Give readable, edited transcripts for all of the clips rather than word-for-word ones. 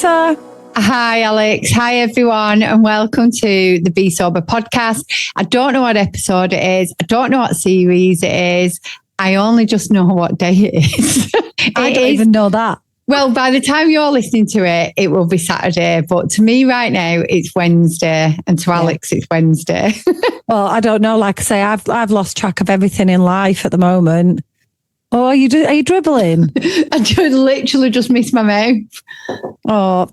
Lisa. Hi, Alex. Hi, everyone, and welcome to the Be Sober podcast. I don't know what episode it is. I don't know what series it is. I only just know what day it is. I don't even know that. Well, by the time you're listening to it, it will be Saturday. But to me right now, it's Wednesday. And to Alex, it's Wednesday. Well, I don't know. Like I say, I've lost track of everything in life at the moment. Oh, are you dribbling? I literally just missed my mouth. Oh,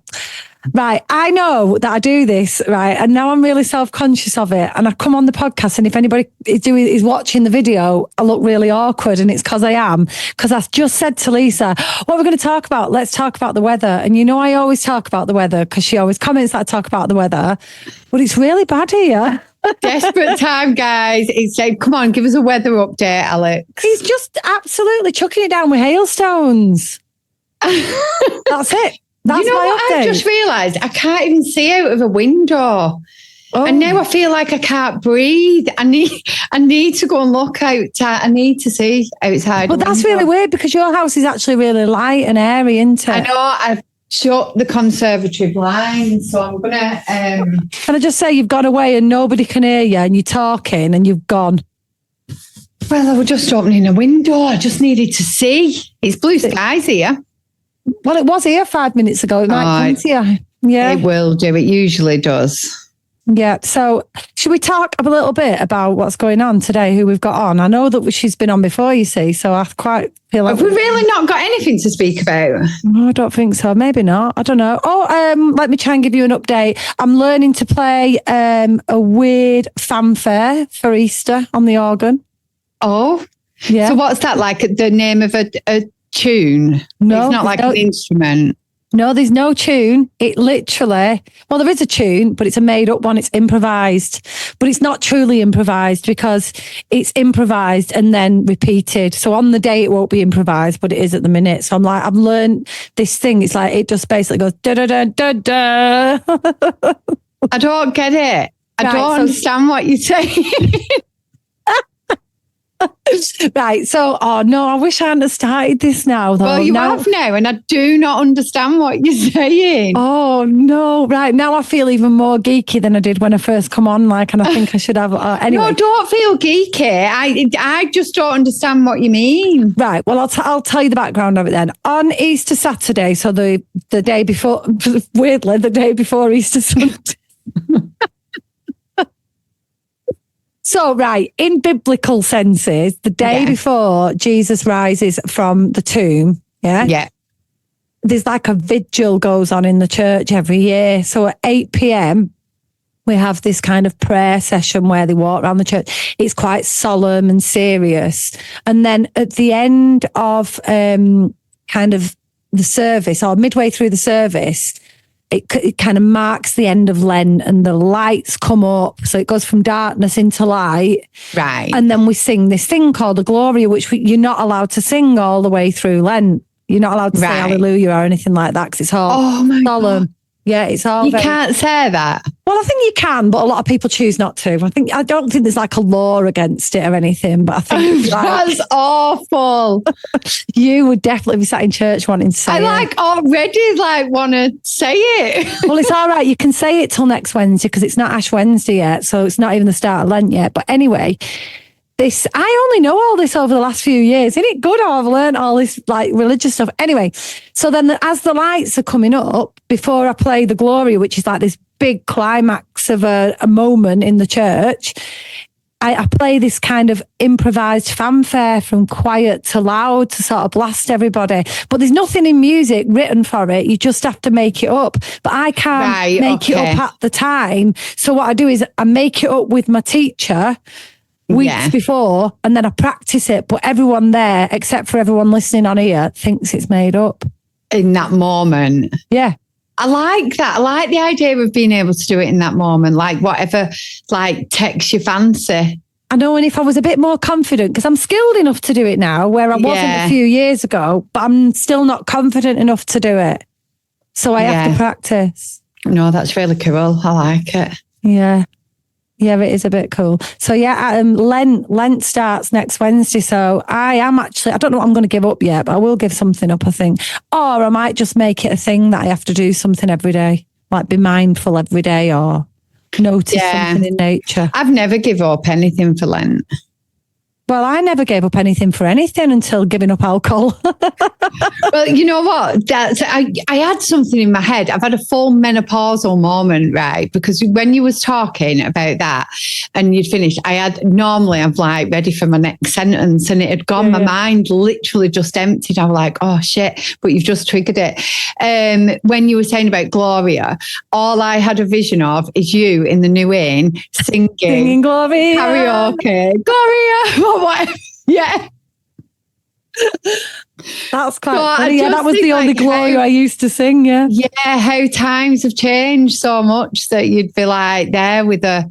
right. I know that I do this, right? And now I'm really self-conscious of it. And I come on the podcast, and if anybody is watching the video, I look really awkward. And it's because I am. Because I just said to Lisa, what we're going to talk about? Let's talk about the weather. And you know, I always talk about the weather because she always comments that I talk about the weather. But it's really bad here. Desperate time, guys. It's like, come on, give us a weather update, Alex. He's just absolutely chucking it down with hailstones. That's it. That's you know my what update. I just realised? I can't even see out of a window. Oh. And now I feel like I can't breathe. I need to go and look outside. I need to see outside. But that's really weird because your house is actually really light and airy, isn't it? I know. I've shut the conservatory blinds, so I'm gonna. Can I just say you've gone away and nobody can hear you, and you're talking and you've gone. Well, I was just opening a window. I just needed to see. It's blue skies here. Well, it was here 5 minutes ago. It might come to you. Yeah. It will do. It usually does. Yeah. So should we talk a little bit about what's going on today, who we've got on? I know that she's been on before, you see, so I quite feel like... Have we really not got anything to speak about? No, I don't think so. Maybe not. I don't know. Oh, let me try and give you an update. I'm learning to play a weird fanfare for Easter on the organ. Oh, yeah. So what's that like? The name of a tune? No, it's not like an instrument. No, there's no tune. It literally, well, there is a tune, but it's a made up one. It's improvised, but it's not truly improvised because it's improvised and then repeated. So on the day it won't be improvised, but it is at the minute. So I'm like, I've learned this thing. It's like, it just basically goes da da da da da. I don't get it. I don't understand what you're saying. Right, so oh no, I wish I hadn't started this now though. Well, you have now, and I do not understand what you're saying. Oh no, right, now I feel even more geeky than I did when I first come on, like, and I think I should have anyway. No, don't feel geeky. I just don't understand what you mean. Right, well, I'll tell you the background of it then. On Easter Saturday, so the day before, weirdly, the day before Easter Sunday. So, right, in biblical senses, the day before Jesus rises from the tomb, yeah, there's like a vigil goes on in the church every year. So at 8 p.m, we have this kind of prayer session where they walk around the church. It's quite solemn and serious. And then at the end of kind of the service, or midway through the service, it kind of marks the end of Lent, and the lights come up. So it goes from darkness into light. Right. And then we sing this thing called the Gloria, which you're not allowed to sing all the way through Lent. You're not allowed to say hallelujah or anything like that because it's all solemn. God. Yeah, it's all. You can't say that. Well, I think you can, but a lot of people choose not to. I don't think there's like a law against it or anything, but I think that's awful. You would definitely be sat in church wanting to say it. Already want to say it. Well, it's all right. You can say it till next Wednesday because it's not Ash Wednesday yet, so it's not even the start of Lent yet. But anyway, I only know all this over the last few years. Isn't it good how I've learned all this like religious stuff? Anyway, so then as the lights are coming up, before I play the Gloria, which is like this big climax of a moment in the church, I play this kind of improvised fanfare from quiet to loud to sort of blast everybody. But there's nothing in music written for it. You just have to make it up. But I can't make it up at the time. So what I do is I make it up with my teacher weeks before, and then I practice it. But everyone there, except for everyone listening on here, thinks it's made up. In that moment. Yeah. I like that. I like the idea of being able to do it in that moment, like whatever, like takes your fancy. I know, and if I was a bit more confident, because I'm skilled enough to do it now, where I wasn't a few years ago, but I'm still not confident enough to do it. So I have to practice. No, that's really cool. I like it. Yeah. Yeah, it is a bit cool. So yeah, Lent starts next Wednesday. So I don't know what I'm going to give up yet, but I will give something up, I think. Or I might just make it a thing that I have to do something every day, like be mindful every day or notice something in nature. I've never given up anything for Lent. Well, I never gave up anything for anything until giving up alcohol. Well, you know what? I had something in my head. I've had a full menopausal moment, right? Because when you was talking about that and you'd finished, I'm like ready for my next sentence and it had gone. My mind literally just emptied. I was like, oh shit, but you've just triggered it. When you were saying about Gloria, all I had a vision of is you in the New Inn singing Gloria. Karaoke. Gloria. What? Yeah. That's quite funny. Yeah, that was the only Gloria I used to sing, yeah. Yeah, how times have changed so much that you'd be like there with a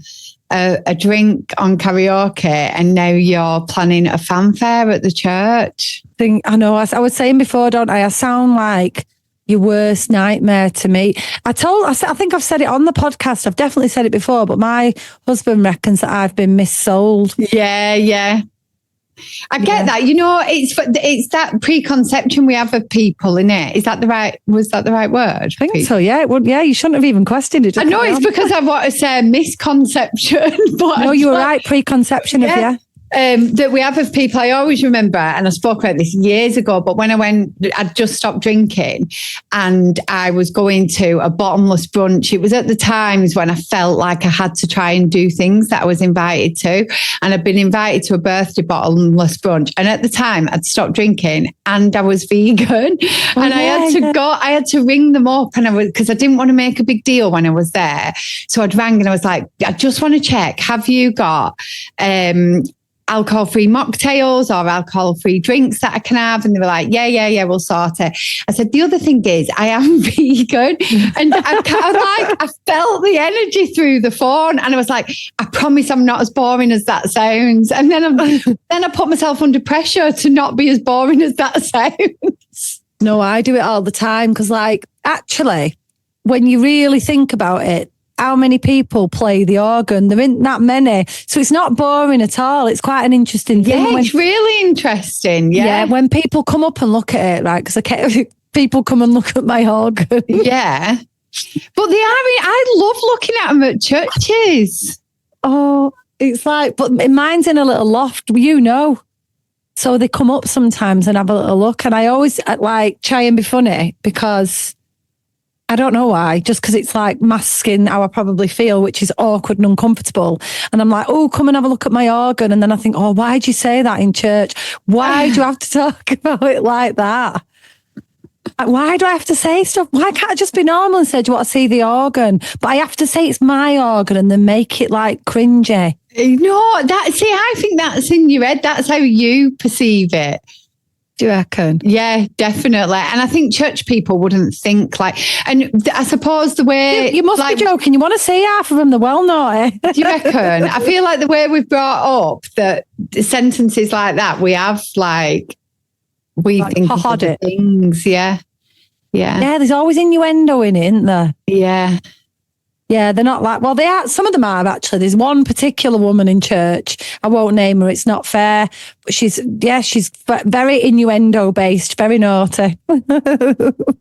drink on karaoke and now you're planning a fanfare at the church. I know, I was saying before, don't I? I sound like your worst nightmare to me. I think I've said it on the podcast. I've definitely said it before, but my husband reckons that I've been missold. Yeah. I get that. You know, it's that preconception we have of people, innit? Was that the right word? I think so, yeah. Well, yeah, you shouldn't have even questioned it. I know it's because I want to say misconception. But no, you were right. Preconception of, yeah. That we have of people. I always remember, and I spoke about this years ago, but when I'd just stopped drinking and I was going to a bottomless brunch. It was at the times when I felt like I had to try and do things that I was invited to. And I'd been invited to a birthday bottomless brunch. And at the time I'd stopped drinking and I was vegan. I had to ring them up because I didn't want to make a big deal when I was there. So I'd rang and I was like, I just want to check, have you got, alcohol-free mocktails or alcohol-free drinks that I can have? And they were like, yeah, we'll sort it. I said, the other thing is I am vegan. And I felt the energy through the phone and I was like, I promise I'm not as boring as that sounds. And then I put myself under pressure to not be as boring as that sounds. No, I do it all the time because actually, when you really think about it, how many people play the organ? There isn't that many. So it's not boring at all. It's quite an interesting thing. Yeah, it's really interesting. Yeah. When people come up and look at it, right? Because people come and look at my organ. Yeah. But I love looking at them at churches. Oh, it's like, but mine's in a little loft, So they come up sometimes and have a little look. And I always try and be funny because I don't know why, just because it's like masking how I probably feel, which is awkward and uncomfortable. And I'm like, oh, come and have a look at my organ. And then I think, oh, why'd you say that in church? Why do you have to talk about it like that? Why do I have to say stuff? Why can't I just be normal and say, do you want to see the organ? But I have to say it's my organ and then make it like cringy. No, I think that's in your head. That's how you perceive it. Do you reckon? Yeah, definitely. And I think church people wouldn't think and I suppose the way... You must be joking. You want to see half of them, they're well naughty. Do you reckon? I feel like the way we've brought up that sentences like that, we have we think of things. Yeah. Yeah, there's always innuendo in it, isn't there? Yeah. Yeah, they're not they are, some of them are actually. There's one particular woman in church, I won't name her, it's not fair, but she's very innuendo based, very naughty.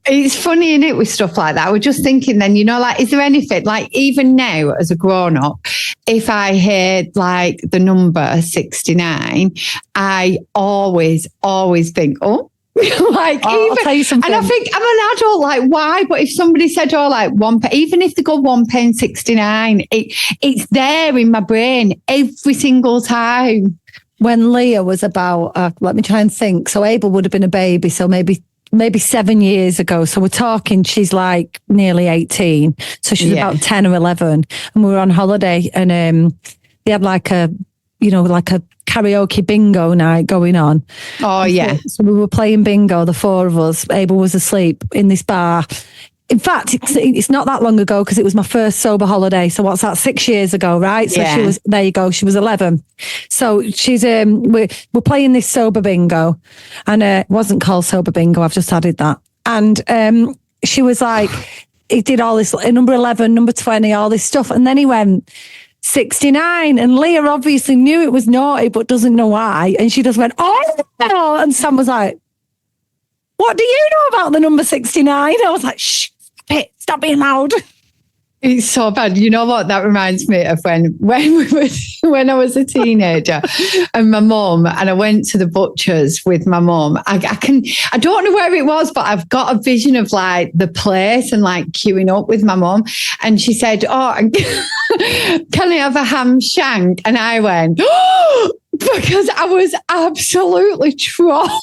It's funny, isn't it, with stuff like that? We're just thinking then, is there anything, even now as a grown up, if I hear the number 69, I always think, oh, I'll tell you something. And I think I'm an adult, why? But if somebody said, even if they go £1.69, it's there in my brain every single time. When Leah was about, let me try and think. So Abel would have been a baby, so maybe 7 years ago. So we're talking, she's nearly 18. So she's about 10 or 11. And we were on holiday and they had a karaoke bingo night going on. Oh, yeah. So we were playing bingo, the four of us. Abel was asleep in this bar. In fact, it's not that long ago because it was my first sober holiday. So what's that? 6 years ago, right? So she was, there you go. She was 11. So she's, we're playing this sober bingo and it wasn't called sober bingo. I've just added that. And she was it did all this, number 11, number 20, all this stuff. And then he went, 69. And Leah obviously knew it was naughty, but doesn't know why. And she just went, oh, and Sam was like, what do you know about the number 69? I was like, shh, stop being loud. It's so bad. You know what? That reminds me of when I was a teenager and my mum, and I went to the butcher's with my mum. I don't know where it was, but I've got a vision of like the place and like queuing up with my mum. And she said, oh, can I have a ham shank? And I went, oh, because I was absolutely traumatized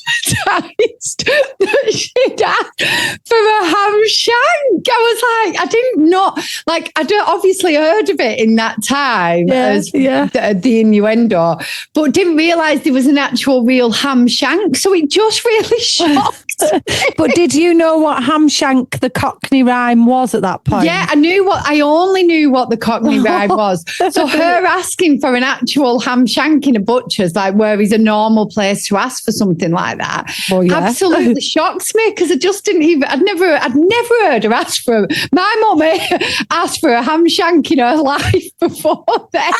that she'd asked for a ham shank. I was like, I didn't know, like, I obviously heard of it in that time as the innuendo, but didn't realise there was an actual real ham shank. So it just really shocked me. But did you know what ham shank, the Cockney rhyme, was at that point? Yeah, I only knew what the Cockney rhyme was. So her asking for an actual ham shank in a butcher's, like where is a normal place to ask for something like that, absolutely shocks me, because I just didn't even, I'd never heard her ask for, my mummy asked for a ham shank in her life before then.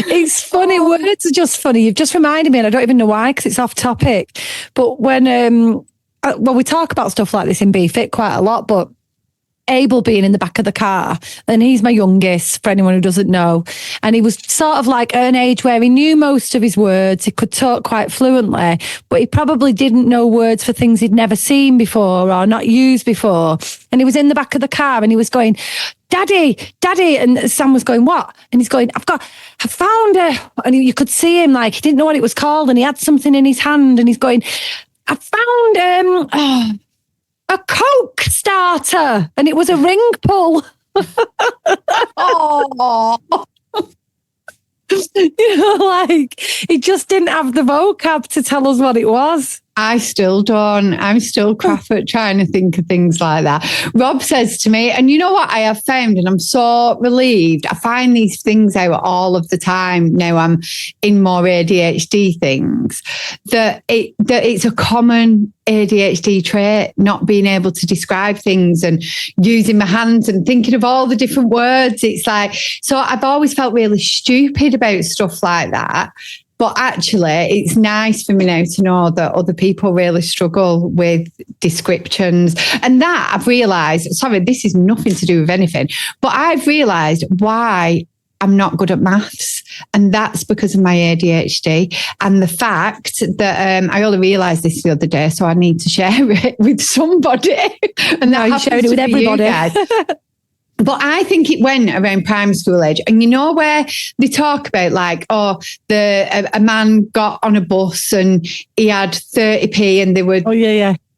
It's funny, words are just funny. You've just reminded me, and I don't even know why, because it's off topic. But when, we talk about stuff like this in Be Fit quite a lot, but Abel being in the back of the car, and he's my youngest, for anyone who doesn't know, and he was sort of like at an age where he knew most of his words, he could talk quite fluently, but he probably didn't know words for things he'd never seen before or not used before. And he was in the back of the car and he was going, Daddy, and Sam was going, what? And he's going, I found her. And you could see him, like, he didn't know what it was called, and he had something in his hand, and he's going, I found a Coke starter, and it was a ring pull. Oh. You know, like, he just didn't have the vocab to tell us what it was. I still don't. I'm still crap at trying to think of things like that. Rob says to me, and you know what I have found, and I'm so relieved, I find these things out all of the time now I'm in more ADHD things, that it's a common ADHD trait, not being able to describe things and using my hands and thinking of all the different words. It's like, so I've always felt really stupid about stuff like that. But actually, it's nice for me now to know that other people really struggle with descriptions. And that I've realised, sorry, this is nothing to do with anything, but I've realised why I'm not good at maths. And that's because of my ADHD. And the fact that I only realised this the other day, so I need to share it with somebody. And that you shared it with everybody. But I think it went around primary school age. And you know where they talk about like, a man got on a bus and he had 30p and there were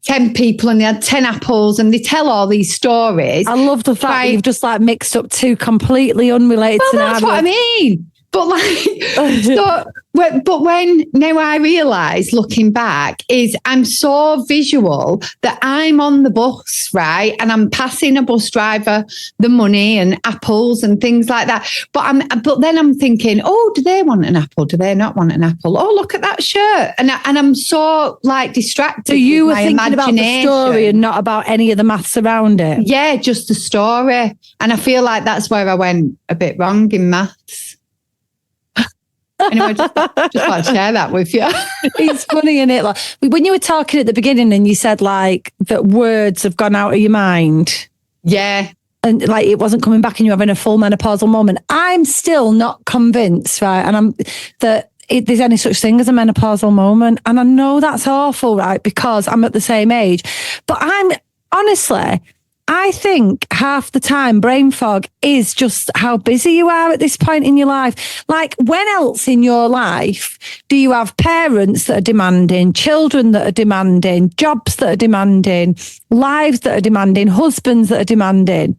10 people and they had 10 apples, and they tell all these stories. I love the fact that you've just like mixed up two completely unrelated scenarios. That's what I mean. But like, but when now I realise, looking back, is I'm so visual that I'm on the bus, right, and I'm passing a bus driver the money and apples and things like that. But then I'm thinking, oh, do they want an apple? Do they not want an apple? Oh, look at that shirt, and I'm so like distracted. So you were thinking about the story and not about any of the maths around it. Yeah, just the story, and I feel like that's where I went a bit wrong in maths. Anyway, just like to share that with you. It's funny, isn't it? Like, when you were talking at the beginning and you said like that words have gone out of your mind. Yeah. And like it wasn't coming back and you're having a full menopausal moment. I'm still not convinced, right? And there's any such thing as a menopausal moment. And I know that's awful, right? Because I'm at the same age. But I think half the time brain fog is just how busy you are at this point in your life. Like, when else in your life do you have parents that are demanding, children that are demanding, jobs that are demanding, lives that are demanding, husbands that are demanding?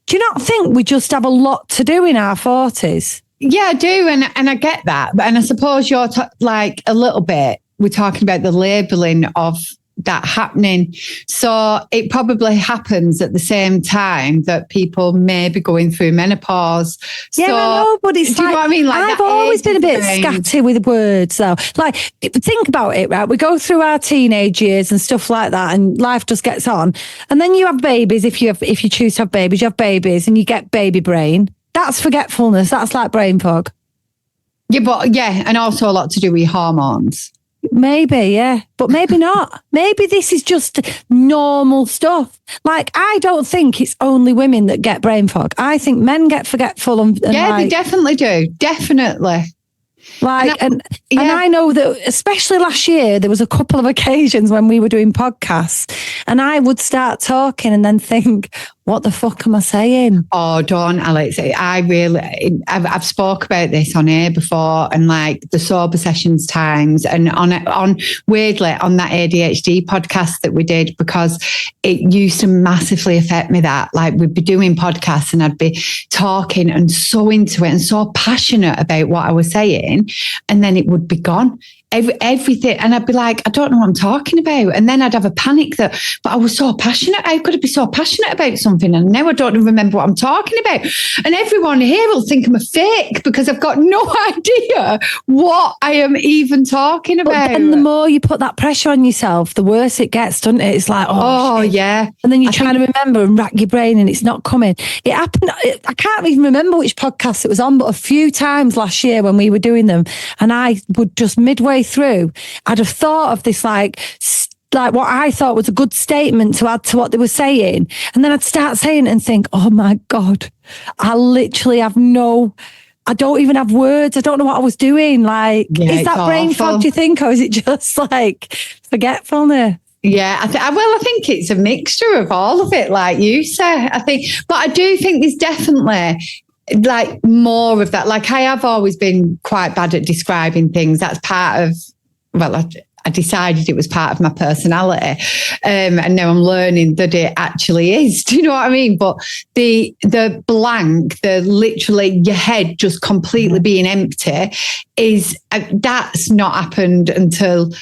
Do you not think we just have a lot to do in our 40s? Yeah, I do. And I get that. And I suppose you're like a little bit, we're talking about the labelling of that happening. So it probably happens at the same time that people may be going through menopause. Yeah, so, I know, but it's do you know what I mean? Like, I've always been a bit scatty with words though. Like, think about it, right? We go through our teenage years and stuff like that, and life just gets on. And then you have babies. If you choose to have babies, you have babies and you get baby brain. That's forgetfulness. That's like brain fog. Yeah, and also a lot to do with hormones. Maybe, yeah, but maybe not. Maybe this is just normal stuff. Like, I don't think it's only women that get brain fog. I think men get forgetful. And yeah, they definitely do. Definitely. Like, and I know that, especially last year, there was a couple of occasions when we were doing podcasts and I would start talking and then think, what the fuck am I saying? Oh, don't, Alex. I've spoke about this on air before, and like the sober sessions times, and on weirdly on that ADHD podcast that we did, because it used to massively affect me. That like we'd be doing podcasts and I'd be talking and so into it and so passionate about what I was saying, and then it would be gone. Everything, and I'd be like, I don't know what I'm talking about, and then I'd have a panic but I was so passionate. How could I be so passionate about something and now I don't remember what I'm talking about? And everyone here will think I'm a fake because I've got no idea what I am even talking about. But then the more you put that pressure on yourself, the worse it gets, doesn't it? It's like, oh shit. Yeah, and then you're trying to remember and rack your brain and it's not coming. It happened. I can't even remember which podcast it was on, but a few times last year when we were doing them, and I would just midway through, I'd have thought of this like what I thought was a good statement to add to what they were saying, and then I'd start saying it and think, oh my God, I literally have I don't even have words. I don't know what I was doing. Like, is that brain fog, do you think, or is it just like forgetfulness? Yeah, I think it's a mixture of all of it, like you say. But I do think there's definitely like more of that. Like, I have always been quite bad at describing things. That's part of, I decided it was part of my personality. And now I'm learning that it actually is. Do you know what I mean? But the blank, the literally your head just completely being empty that's not happened until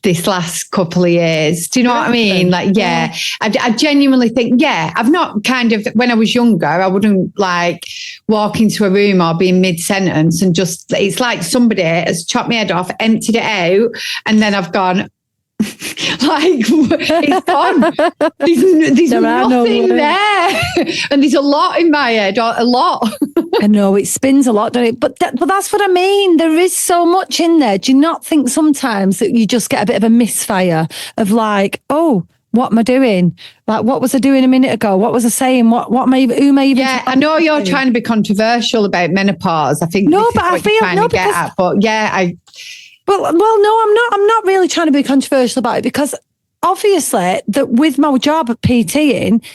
this last couple of years. Do you know what I mean? Like, yeah, I genuinely think, I've not when I was younger, I wouldn't like walk into a room or be in mid-sentence and just, it's like somebody has chopped my head off, emptied it out, and then I've gone, like, it's gone. There's nothing there. And there's a lot in my head, a lot. I know, it spins a lot, doesn't it? But that's what I mean. There is so much in there. Do you not think sometimes that you just get a bit of a misfire of like, oh, what am I doing? Like, what was I doing a minute ago? What was I saying? Who am I even? Yeah, I know you're trying to be controversial about menopause. I think no, but I feel no, because, but yeah, Well, no, I'm not really trying to be controversial about it, because obviously that with my job at PTing,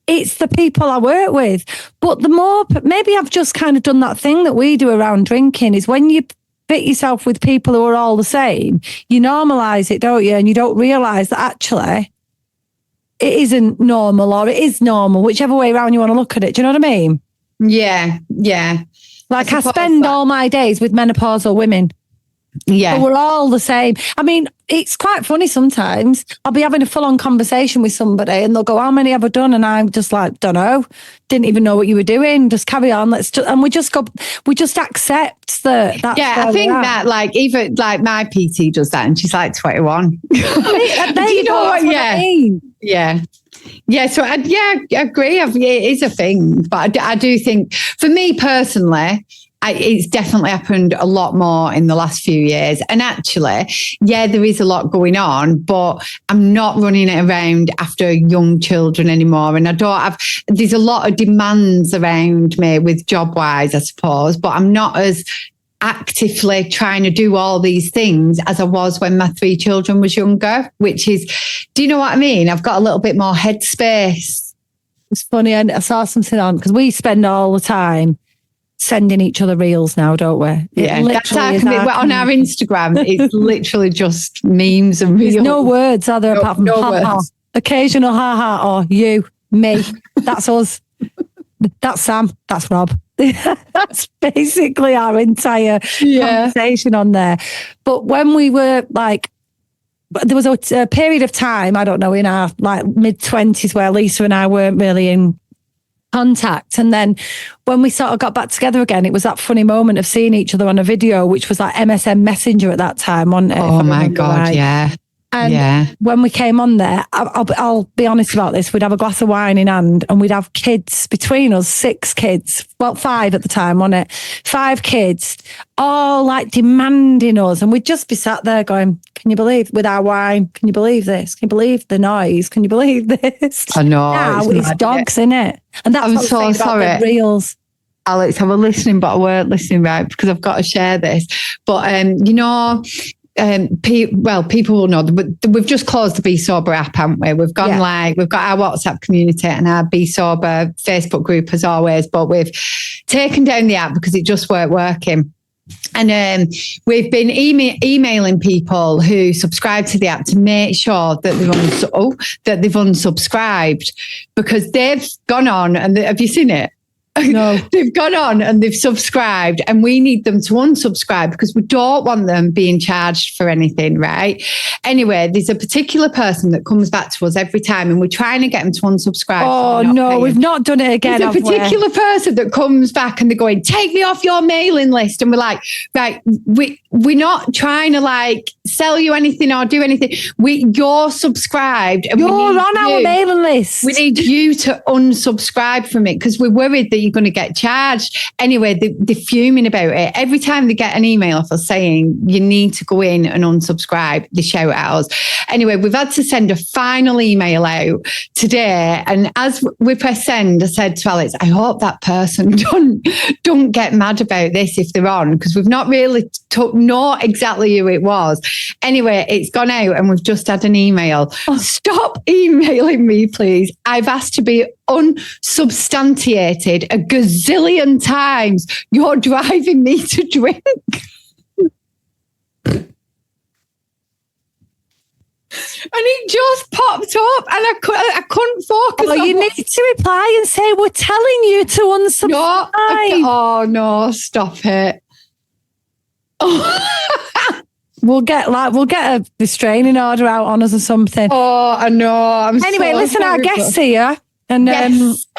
it's the people I work with. But the more, maybe I've just kind of done that thing that we do around drinking, is when you fit yourself with people who are all the same, you normalise it, don't you? And you don't realise that actually it isn't normal, or it is normal, whichever way around you want to look at it. Do you know what I mean? Yeah. Like, I spend all my days with menopausal women. Yeah. But we're all the same. I mean, it's quite funny sometimes. I'll be having a full-on conversation with somebody and they'll go, how many have I done? And I'm just like, don't know. Didn't even know what you were doing. Just carry on. And we just accept that. That's I think that like, even like my PT does that and she's like 21. Do you know what I mean? Yeah. Yeah, so I agree. It is a thing. But I do think, for me personally, it's definitely happened a lot more in the last few years. And actually, there is a lot going on, but I'm not running it around after young children anymore. And there's a lot of demands around me with job-wise, I suppose, but I'm not as actively trying to do all these things as I was when my 3 children was younger, which is, do you know what I mean? I've got a little bit more headspace. It's funny, I saw something on, because we spend all the time sending each other reels now, don't we? That's on our Instagram. It's literally just memes and reels. There's no words, are there, apart from ha-ha. Occasional ha-ha, or you, me. That's us. That's Sam. That's Rob. That's basically our entire conversation on there. But when we were like, there was a period of time, I don't know, in our like mid-20s where Lisa and I weren't really in contact, and then when we sort of got back together again, it was that funny moment of seeing each other on a video, which was like MSN Messenger at that time, wasn't it? Oh my God, yeah. And when we came on there, I'll be honest about this, we'd have a glass of wine in hand and we'd have kids between us, 6 kids, well, 5 at the time, wasn't it? 5 kids, all like demanding us. And we'd just be sat there going, can you believe, with our wine, can you believe this? Can you believe the noise? Can you believe this? I know. Now it's dogs, isn't it? And that's I'm so sorry. Reels. Alex, I was listening, but I weren't listening right because I've got to share this. But, people will know, but we've just closed the Be Sober app, haven't we? We've gone we've got our WhatsApp community and our Be Sober Facebook group as always, but we've taken down the app because it just weren't working. And we've been emailing people who subscribe to the app to make sure that they've unsubscribed, because they've gone on and have you seen it? No. They've gone on and they've subscribed, and we need them to unsubscribe because we don't want them being charged for anything, right? Anyway, there's a particular person that comes back to us every time and we're trying to get them to unsubscribe. Oh, no, we've not done it again. There's a particular person that comes back and they're going, take me off your mailing list. And we're like, right, we're not trying to like sell you anything or do anything. You're subscribed. And you're on our mailing list. We need you to unsubscribe from it because we're worried that you're going to get charged. Anyway, they're fuming about it. Every time they get an email off us saying you need to go in and unsubscribe, they shout at us. Anyway, we've had to send a final email out today. And as we press send, I said to Alex, I hope that person don't get mad about this if they're on, because we've not really know exactly who it was. Anyway, it's gone out and we've just had an email. Oh. Stop emailing me, please. I've asked to be unsubstantiated a gazillion times. You're driving me to drink. And it just popped up and I couldn't focus. Oh, you need to reply and say, we're telling you to unsubscribe. No, stop it. We'll get a restraining order out on us or something. Oh, I know. Anyway, listen, our guest's here. And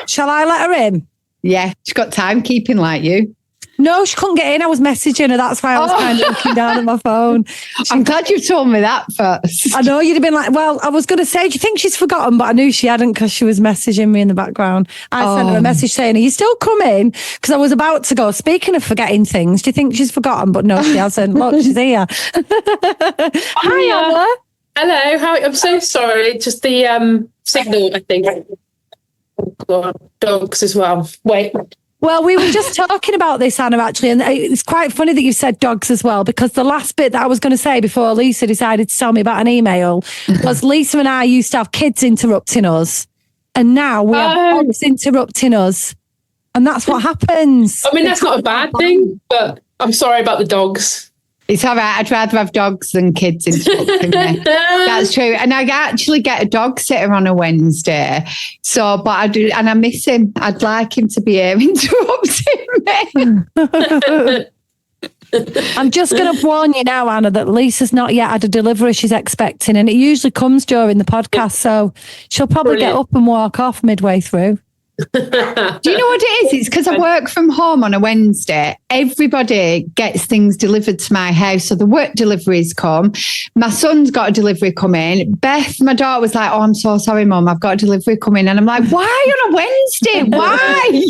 shall I let her in? Yeah, she's got timekeeping like you. No, she couldn't get in. I was messaging her. That's why I was kind of looking down at my phone. I'm glad you told me that first. I know you'd have been like, well, I was going to say, do you think she's forgotten? But I knew she hadn't because she was messaging me in the background. I sent her a message saying, are you still coming? Because I was about to go. Speaking of forgetting things, do you think she's forgotten? But no, she hasn't. Look, she's here. Hi, Anna. Hello. I'm so sorry. Just the signal, I think. Oh, God. Dogs as well. Wait. Well, we were just talking about this, Anna, actually, and it's quite funny that you said dogs as well, because the last bit that I was going to say before Lisa decided to tell me about an email was Lisa and I used to have kids interrupting us, and now we have dogs interrupting us, and that's what happens. I mean, that's not a bad thing, but I'm sorry about the dogs. It's all right. I'd rather have dogs than kids interrupting me. That's true. And I actually get a dog sitter on a Wednesday. So, but I do, and I miss him. I'd like him to be here interrupting me. I'm just going to warn you now, Anna, that Lisa's not yet had a delivery she's expecting, and it usually comes during the podcast. So she'll probably get up and walk off midway through. Do you know what it is? It's because I work from home on a Wednesday. Everybody gets things delivered to my house. So the work deliveries come. My son's got a delivery coming. Beth, my daughter, was like, oh, I'm so sorry, Mum, I've got a delivery coming. And I'm like, why on a Wednesday? Why?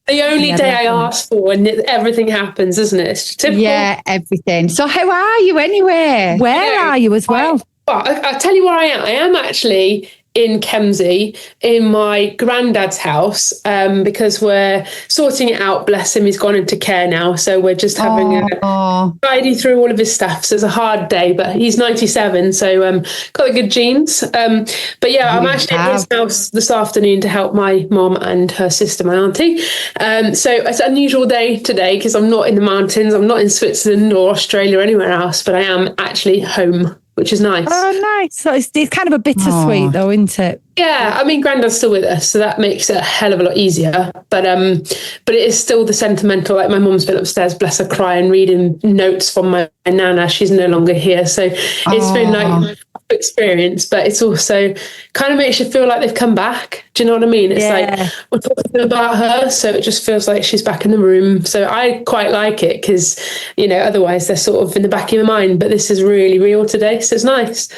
The only day I ask for and everything happens, isn't it? It's typical. Yeah, everything. So how are you anyway? Where are you as well? I'll tell you where I am. I am actually in Kemsey, in my granddad's house, because we're sorting it out. Bless him, he's gone into care now. So we're just having a tidy through all of his stuff. So it's a hard day, but he's 97, so got the good genes. But yeah, I'm actually in his house this afternoon to help my mom and her sister, my auntie. So it's an unusual day today because I'm not in the mountains, I'm not in Switzerland or Australia or anywhere else, but I am actually home, which is nice. Oh, nice. So it's kind of a bittersweet though, isn't it? Yeah, I mean, Grandad's still with us, so that makes it a hell of a lot easier. But it is still the sentimental. Like my mum's been upstairs, bless her, crying, reading notes from my nana. She's no longer here, so it's been like experience. But it's also kind of makes you feel like they've come back. Do you know what I mean? It's like we're talking about her, so it just feels like she's back in the room. So I quite like it because, you know, otherwise they're sort of in the back of your mind. But this is really real today, so it's nice.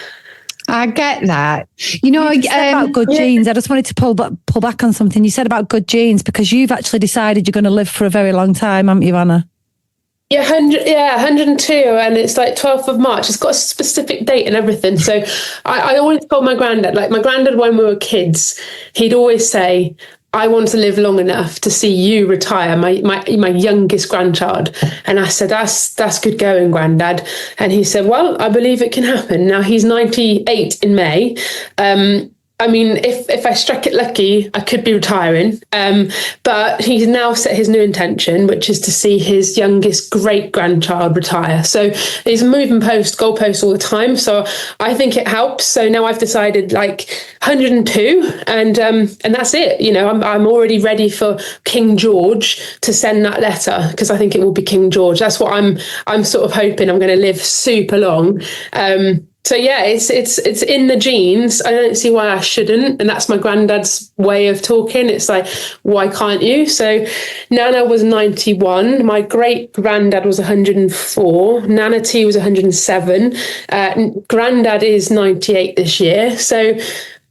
I get that. You know, You said about good genes. I just wanted to pull back on something. You said about good genes because you've actually decided you're going to live for a very long time, haven't you, Anna? Yeah, 102, and it's like 12th of March. It's got a specific date and everything. So I always told my granddad, like my granddad when we were kids, he'd always say, I want to live long enough to see you retire, my youngest grandchild. And I said, that's good going, Granddad. And he said, well, I believe it can happen. Now he's 98 in May. I mean, if I struck it lucky, I could be retiring. But he's now set his new intention, which is to see his youngest great grandchild retire. So he's moving goalposts all the time. So I think it helps. So now I've decided like 102, and that's it. You know, I'm already ready for King George to send that letter because I think it will be King George. That's what I'm sort of hoping. I'm going to live super long. So yeah, it's in the genes. I don't see why I shouldn't. And that's my granddad's way of talking. It's like, why can't you? So Nana was 91. My great granddad was 104. Nana T was 107. Granddad is 98 this year. So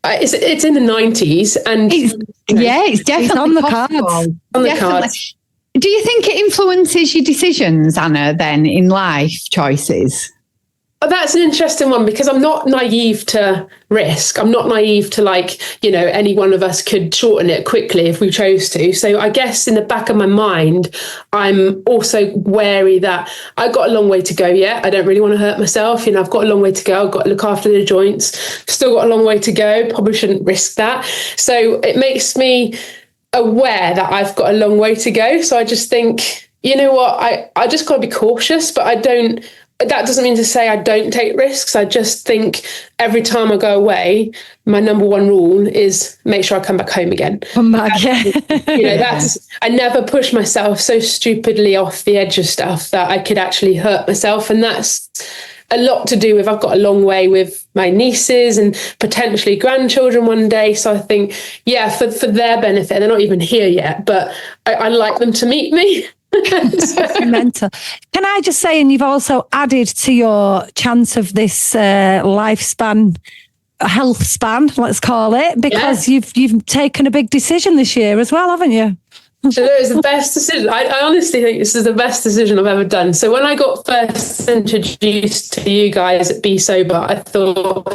it's in the 90s. And it's definitely on the cards. On the cards. Do you think it influences your decisions, Anna, then in life choices? That's an interesting one because I'm not naive to risk. I'm not naive to any one of us could shorten it quickly if we chose to. So I guess in the back of my mind, I'm also wary that I've got a long way to go yet. I don't really want to hurt myself. I've got a long way to go. I've got to look after the joints. Still got a long way to go. Probably shouldn't risk that. So it makes me aware that I've got a long way to go. So I just think, you know what, I just got to be cautious, but that doesn't mean to say I don't take risks. I just think every time I go away, my number one rule is make sure I come back home again. Come back, yeah. I never push myself so stupidly off the edge of stuff that I could actually hurt myself. And that's a lot to do with, I've got a long way with my nieces and potentially grandchildren one day. So I think, yeah, for their benefit, they're not even here yet, but I like them to meet me. Mental. Can I just say, and you've also added to your chance of this lifespan, health span, let's call it, because you've taken a big decision this year as well, haven't you? So it was the best decision. I honestly think this is the best decision I've ever done. So when I got first introduced to you guys at Be Sober, I thought,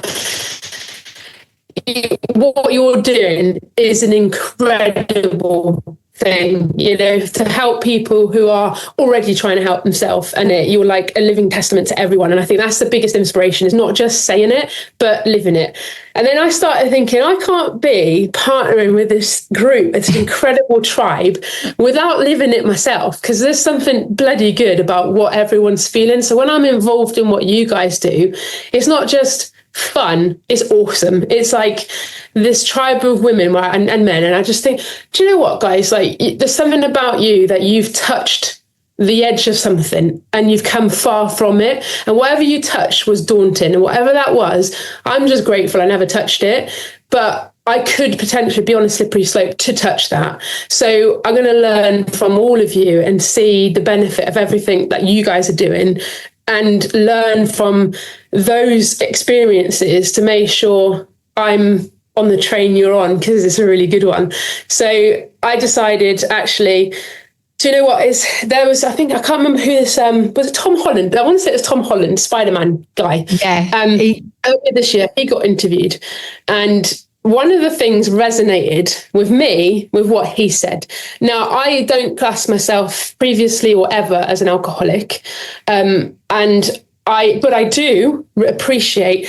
what you're doing is an incredible thing, to help people who are already trying to help themselves. And you're like a living testament to everyone. And I think that's the biggest inspiration, is not just saying it, but living it. And then I started thinking, I can't be partnering with this group, it's an incredible tribe, without living it myself, because there's something bloody good about what everyone's feeling. So when I'm involved in what you guys do, it's not just fun, it's awesome. It's like this tribe of women and men, and I just think, do you know what, guys, like there's something about you that you've touched the edge of something and you've come far from it, and whatever you touched was daunting, and whatever that was, I'm just grateful I never touched it, but I could potentially be on a slippery slope to touch that. So I'm going to learn from all of you and see the benefit of everything that you guys are doing, and learn from those experiences to make sure I'm on the train you're on, because it's a really good one. So I decided, actually, do you know what? I can't remember who this, was it Tom Holland? I want to say it was Tom Holland, Spider-Man guy. Yeah. Earlier this year, he got interviewed, and one of the things resonated with me with what he said. Now, I don't class myself previously or ever as an alcoholic. But I do appreciate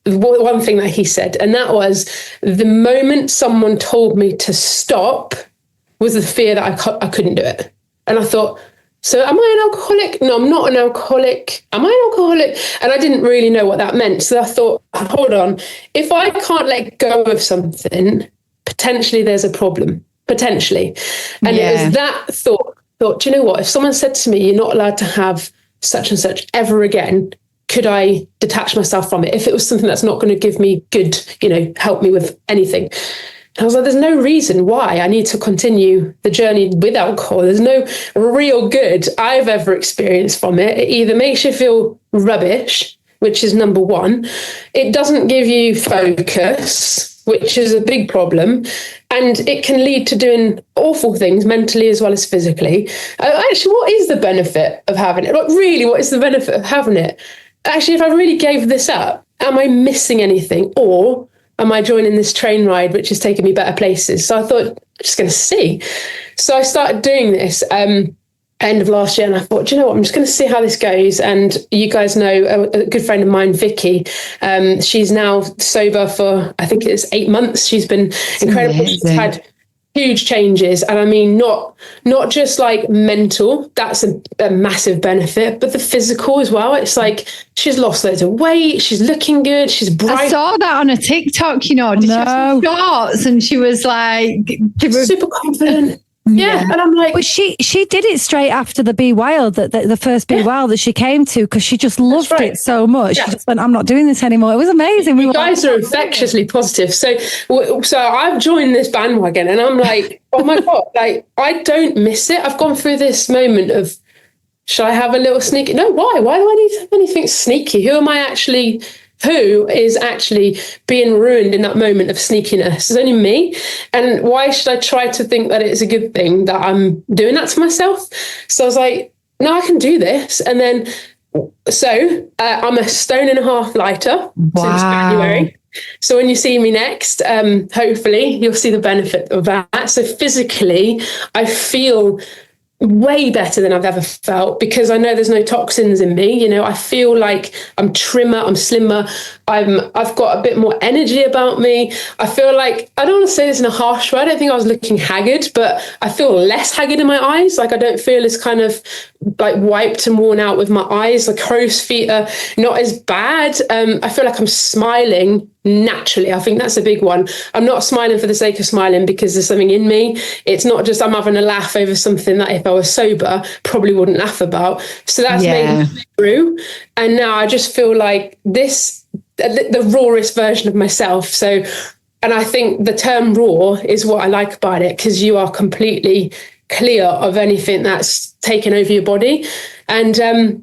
one thing that he said, and that was, the moment someone told me to stop was the fear that I couldn't do it. And I thought, so am I an alcoholic? No, I'm not an alcoholic. Am I an alcoholic? And I didn't really know what that meant. So I thought, hold on, if I can't let go of something, potentially there's a problem, potentially. And it was that thought, do you know what? If someone said to me, you're not allowed to have such and such ever again, could I detach myself from it? If it was something that's not going to give me good, help me with anything. I was like, there's no reason why I need to continue the journey with alcohol. There's no real good I've ever experienced from it. It either makes you feel rubbish, which is number one. It doesn't give you focus, which is a big problem. And it can lead to doing awful things mentally as well as physically. Actually, what is the benefit of having it? Like, really, what is the benefit of having it? Actually, if I really gave this up, am I missing anything? Or am I joining this train ride, which is taking me better places? So I thought, I'm just going to see. So I started doing this end of last year, and I thought, do you know what? I'm just going to see how this goes. And you guys know a good friend of mine, Vicky. She's now sober for, I think it's 8 months. She's been incredible. Amazing. She's had huge changes, and I mean, not just like mental, that's a massive benefit, but the physical as well. It's like she's lost loads of weight, she's looking good, she's bright. I saw that on a TikTok, you know. Did she have some shorts, and she was like super confident. Yeah, and I'm like, but she did it straight after the Be Wild, the first Be Wild that she came to, because she just loved it so much. Yeah. She just went, I'm not doing this anymore. It was amazing. You guys are infectiously positive. So I've joined this bandwagon, and I'm like, oh my God, like I don't miss it. I've gone through this moment of, should I have a little sneaky? No, why? Why do I need to have anything sneaky? Who is actually being ruined in that moment of sneakiness? It's only me. And why should I try to think that it's a good thing that I'm doing that to myself? So I was like, no, I can do this. And then, I'm a 1.5 stone lighter since January. So when you see me next, hopefully you'll see the benefit of that. So physically, I feel way better than I've ever felt, because I know there's no toxins in me. You know, I feel like I'm trimmer, I'm slimmer, I've got a bit more energy about me. I feel like, I don't want to say this in a harsh way, I don't think I was looking haggard, but I feel less haggard in my eyes. Like I don't feel as kind of like wiped and worn out with my eyes. The crow's feet are not as bad. I feel like I'm smiling naturally. I think that's a big one. I'm not smiling for the sake of smiling because there's something in me. It's not just I'm having a laugh over something that if I was sober probably wouldn't laugh about. So that's made me through. And now I just feel like the rawest version of myself. So, and I think the term raw is what I like about it, because you are completely clear of anything that's taken over your body. And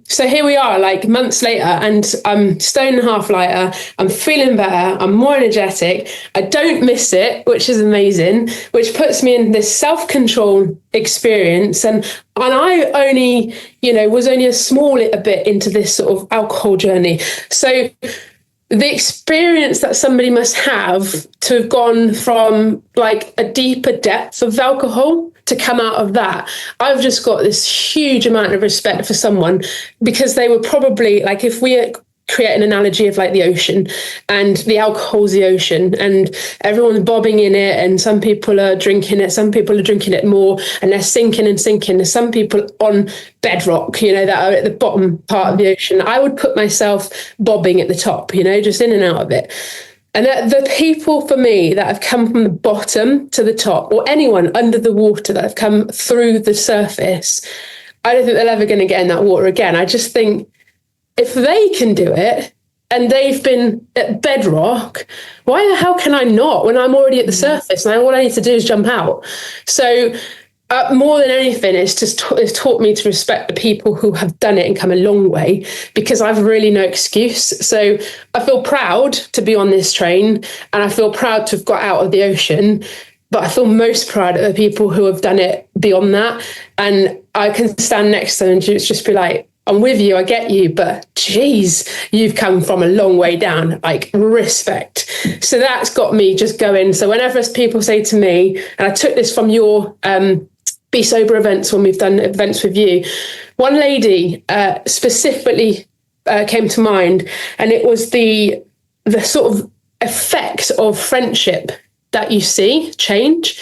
so here we are, like months later, and I'm 1.5 stone lighter. I'm feeling better. I'm more energetic. I don't miss it, which is amazing, which puts me in this self-control experience. And I only, was only a small little bit into this sort of alcohol journey. So the experience that somebody must have to have gone from like a deeper depth of alcohol to come out of that, I've just got this huge amount of respect for someone, because they were probably like, if we create an analogy of like the ocean, and the alcohol's the ocean, and everyone's bobbing in it, and some people are drinking it, some people are drinking it more, and they're sinking and sinking. There's some people on bedrock, that are at the bottom part of the ocean. I would put myself bobbing at the top, just in and out of it. And the people for me that have come from the bottom to the top, or anyone under the water that have come through the surface, I don't think they're ever going to get in that water again. I just think if they can do it and they've been at bedrock, why the hell can I not when I'm already at the surface and all I need to do is jump out? So more than anything, it's taught me to respect the people who have done it and come a long way, because I've really no excuse. So I feel proud to be on this train, and I feel proud to have got out of the ocean, but I feel most proud of the people who have done it beyond that. And I can stand next to them and just be like, I'm with you, I get you, but geez, you've come from a long way down, like respect. So that's got me just going. So whenever people say to me, and I took this from your Be Sober events when we've done events with you, one lady specifically came to mind, and it was the sort of effect of friendship that you see change.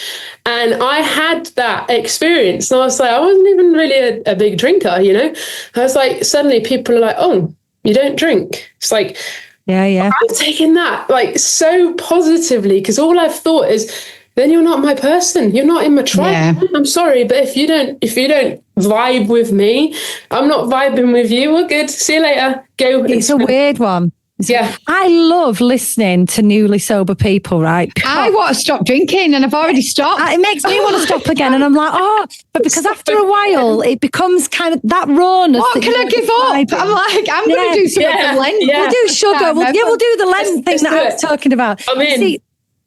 And I had that experience, and I was like, I wasn't even really a big drinker, I was like, suddenly people are like, oh, you don't drink. It's like, yeah. I'm taking that like so positively, because all I've thought is, then you're not my person. You're not in my tribe. Yeah. I'm sorry, but if you don't vibe with me, I'm not vibing with you. We're good. See you later. Go. It's a weird one. Yeah. I love listening to newly sober people, right? I want to stop drinking and I've already stopped. It makes me want to stop again. And I'm like, but because after a while, it becomes kind of that rawness. What can I give up? I'm like, I'm going to do some of the Lent. We'll do sugar. We'll do the Lent thing that I was talking about. I'm in.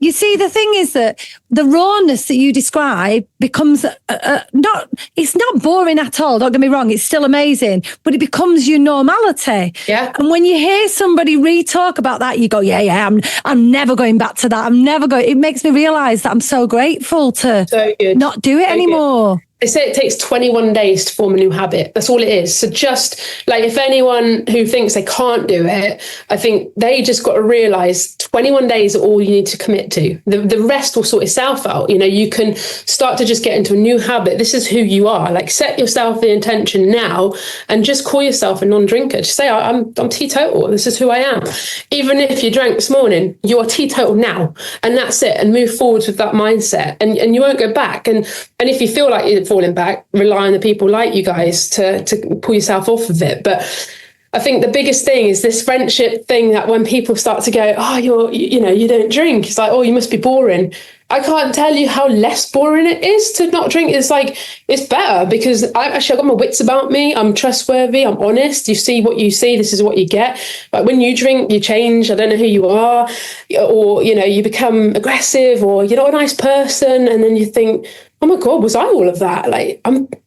You see, the thing is that the rawness that you describe becomes it's not boring at all. Don't get me wrong. It's still amazing, but it becomes your normality. Yeah. And when you hear somebody re-talk about that, you go, I'm never going back to that. It makes me realize that I'm so grateful to not do it anymore. Good. They say it takes 21 days to form a new habit. That's all it is. So just like if anyone who thinks they can't do it, I think they just got to realize 21 days are all you need to commit to. The rest will sort itself out. You can start to just get into a new habit. This is who you are. Like set yourself the intention now and just call yourself a non-drinker. Just say, I'm teetotal. This is who I am. Even if you drank this morning, you are teetotal now. And that's it. And move forwards with that mindset. And you won't go back. And if you feel like you're falling back, rely on the people like you guys to pull yourself off of it. But I think the biggest thing is this friendship thing that when people start to go, you don't drink. It's like, you must be boring. I can't tell you how less boring it is to not drink. It's like, it's better because I've got my wits about me. I'm trustworthy. I'm honest. You see what you see. This is what you get. But when you drink, you change. I don't know who you are, or, you become aggressive, or you're not a nice person. And then you think, oh my God, was I all of that? Like,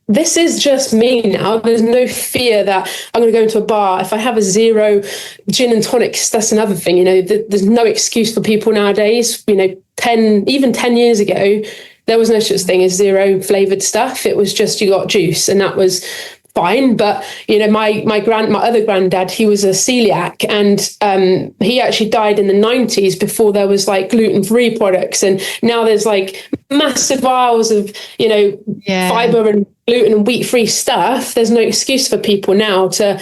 this is just me now. There's no fear that I'm going to go into a bar. If I have a 0 gin and tonics, that's another thing. There's no excuse for people nowadays. 10 years ago, there was no such thing as 0 flavored stuff. It was just you got juice, and that was fine. But my other granddad, he was a celiac, and he actually died in the 90s before there was like gluten-free products, and now there's like massive vials of fiber and gluten and wheat-free stuff. There's no excuse for people now to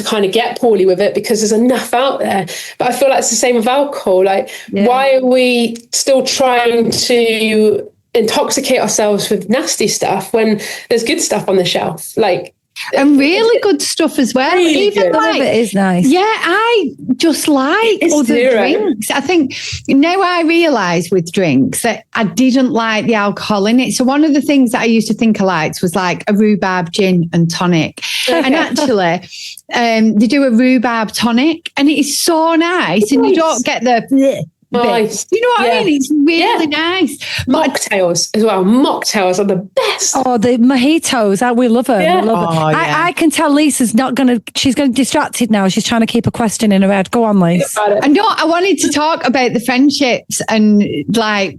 kind of get poorly with it because there's enough out there. But I feel like it's the same with alcohol. Like, why are we still trying to intoxicate ourselves with nasty stuff when there's good stuff on the shelf? Like, and really good stuff as well. Really Even good. Some of it is nice. Yeah, I just like other drinks. I think now I realise with drinks that I didn't like the alcohol in it. So one of the things that I used to think I liked was like a rhubarb gin and tonic. And actually, they do a rhubarb tonic and it is so nice. And you don't get the... Nice. You know what I mean? It's really nice. Mocktails as well. Mocktails are the best. Oh, the mojitos. We love her. Yeah. We love her. I can tell Lisa's she's going distracted now. She's trying to keep a question in her head. Go on, Lisa. And I wanted to talk about the friendships and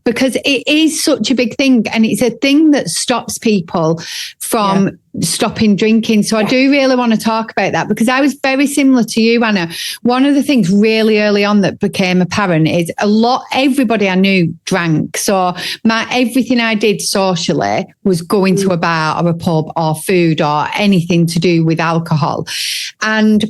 because it is such a big thing and it's a thing that stops people from stopping drinking. So I do really want to talk about that because I was very similar to you, Anna. One of the things really early on that became apparent is everybody I knew drank. So everything I did socially was going to a bar or a pub or food or anything to do with alcohol. And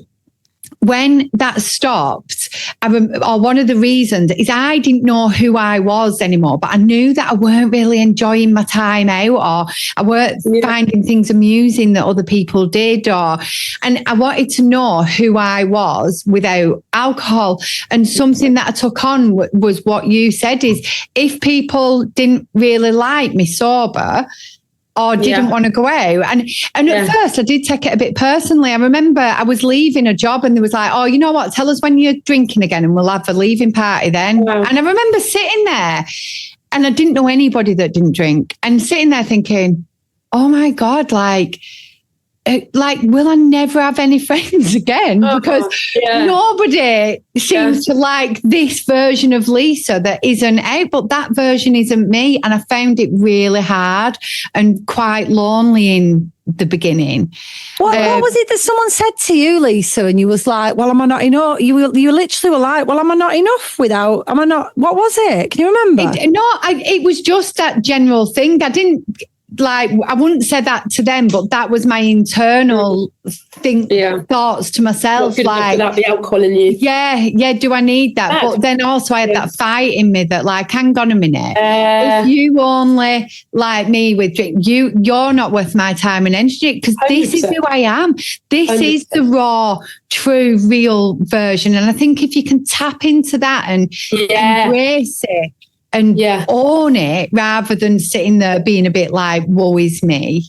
when that stopped, one of the reasons is I didn't know who I was anymore, but I knew that I weren't really enjoying my time out, or I weren't finding things amusing that other people did, and I wanted to know who I was without alcohol. And something that I took on was what you said is if people didn't really like me sober, or didn't want to go out. And at first I did take it a bit personally. I remember I was leaving a job and there was like, oh, you know what? Tell us when you're drinking again and we'll have a leaving party then. Wow. And I remember sitting there and I didn't know anybody that didn't drink and sitting there thinking, oh my God, will I never have any friends again? Because nobody seems to like this version of Lisa that isn't out, but that version isn't me. And I found it really hard and quite lonely in the beginning. What was it that someone said to you, Lisa? And you was like, well, am I not enough? You literally were like, well, am I not enough without, am I not, what was it? Can you remember? It was just that general thing. I didn't like, I wouldn't say that to them, but that was my internal thoughts to myself. Like, without the alcohol in you. Yeah. Do I need that? But then also I had that fight in me that, like, hang on a minute. If you only like me with drink, you're not worth my time and energy, because this is who I am. This 100%. Is the raw, true, real version. And I think if you can tap into that and embrace it and own it, rather than sitting there being a bit like, woe is me.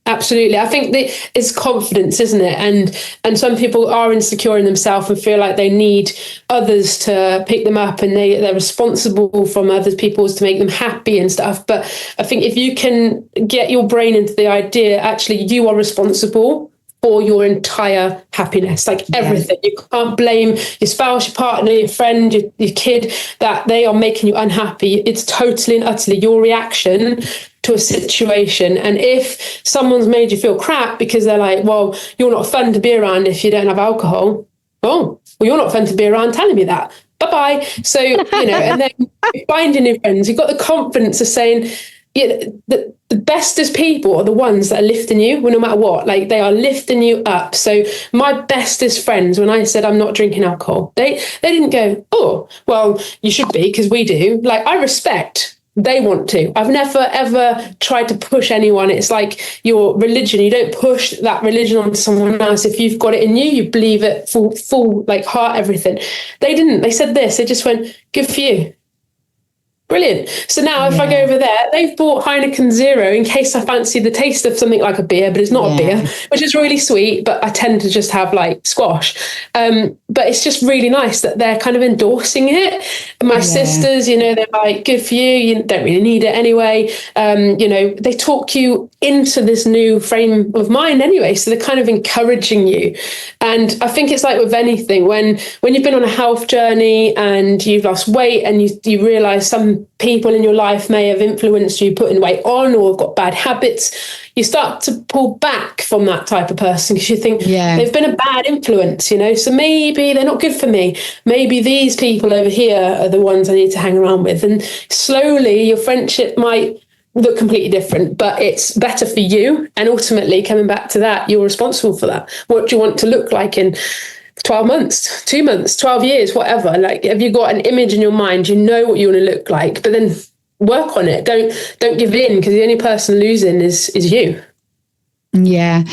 Absolutely. I think that it's confidence, isn't it? And some people are insecure in themselves and feel like they need others to pick them up, and they're responsible from other people's to make them happy and stuff. But I think if you can get your brain into the idea, actually, you are responsible for your entire happiness, like everything. You can't blame your spouse, your partner, your friend, your kid, that they are making you unhappy. It's totally and utterly your reaction to a situation. And if someone's made you feel crap because they're like, well, you're not fun to be around if you don't have alcohol. Oh, well, you're not fun to be around telling me that. Bye-bye. So, and then finding new friends, you've got the confidence of saying, the bestest people are the ones that are lifting you, well, no matter what, like they are lifting you up. So my bestest friends, when I said I'm not drinking alcohol, they didn't go, oh, well, you should be, because we do. Like, I respect they want to. I've never, ever tried to push anyone. It's like your religion. You don't push that religion onto someone else. If you've got it in you, you believe it full, like heart, everything. They didn't. They said this. They just went, good for you. Brilliant. So now if I go over there, they've bought Heineken Zero in case I fancy the taste of something like a beer, but it's not a beer, which is really sweet, but I tend to just have like squash. But it's just really nice that they're kind of endorsing it. My sisters, they're like, good for you. You don't really need it anyway. They talk you into this new frame of mind anyway. So they're kind of encouraging you. And I think it's like with anything, when you've been on a health journey and you've lost weight and you realize some people in your life may have influenced you putting weight on or got bad habits, you start to pull back from that type of person because you think they've been a bad influence, so maybe they're not good for me. Maybe these people over here are the ones I need to hang around with. And slowly your friendship might look completely different, but it's better for you. And ultimately, coming back to that, you're responsible for that. What do you want to look like in 12 months, 2 months, 12 years, whatever? Like, have you got an image in your mind? You know what you want to look like, but then work on it. Don't give in, because the only person losing is you. Yeah.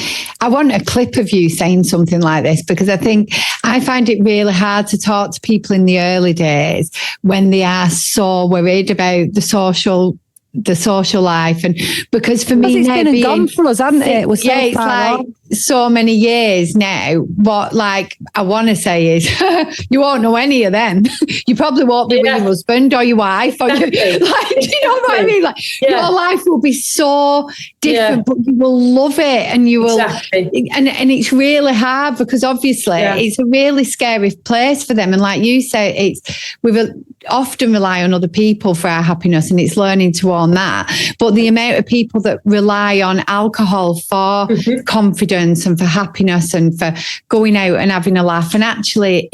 I want a clip of you saying something like this, because I find it really hard to talk to people in the early days when they are so worried about the social life. And because for me, it's been and gone for us, hasn't it? It's like so many years now. What I want to say is you won't know any of them. You probably won't be with your husband or your wife or do you know what I mean? Your life will be so different, but you will love it, and you will and it's really hard, because obviously it's a really scary place for them. And like you say, we often rely on other people for our happiness, and it's learning to own that. But the amount of people that rely on alcohol for confidence and for happiness and for going out and having a laugh, and actually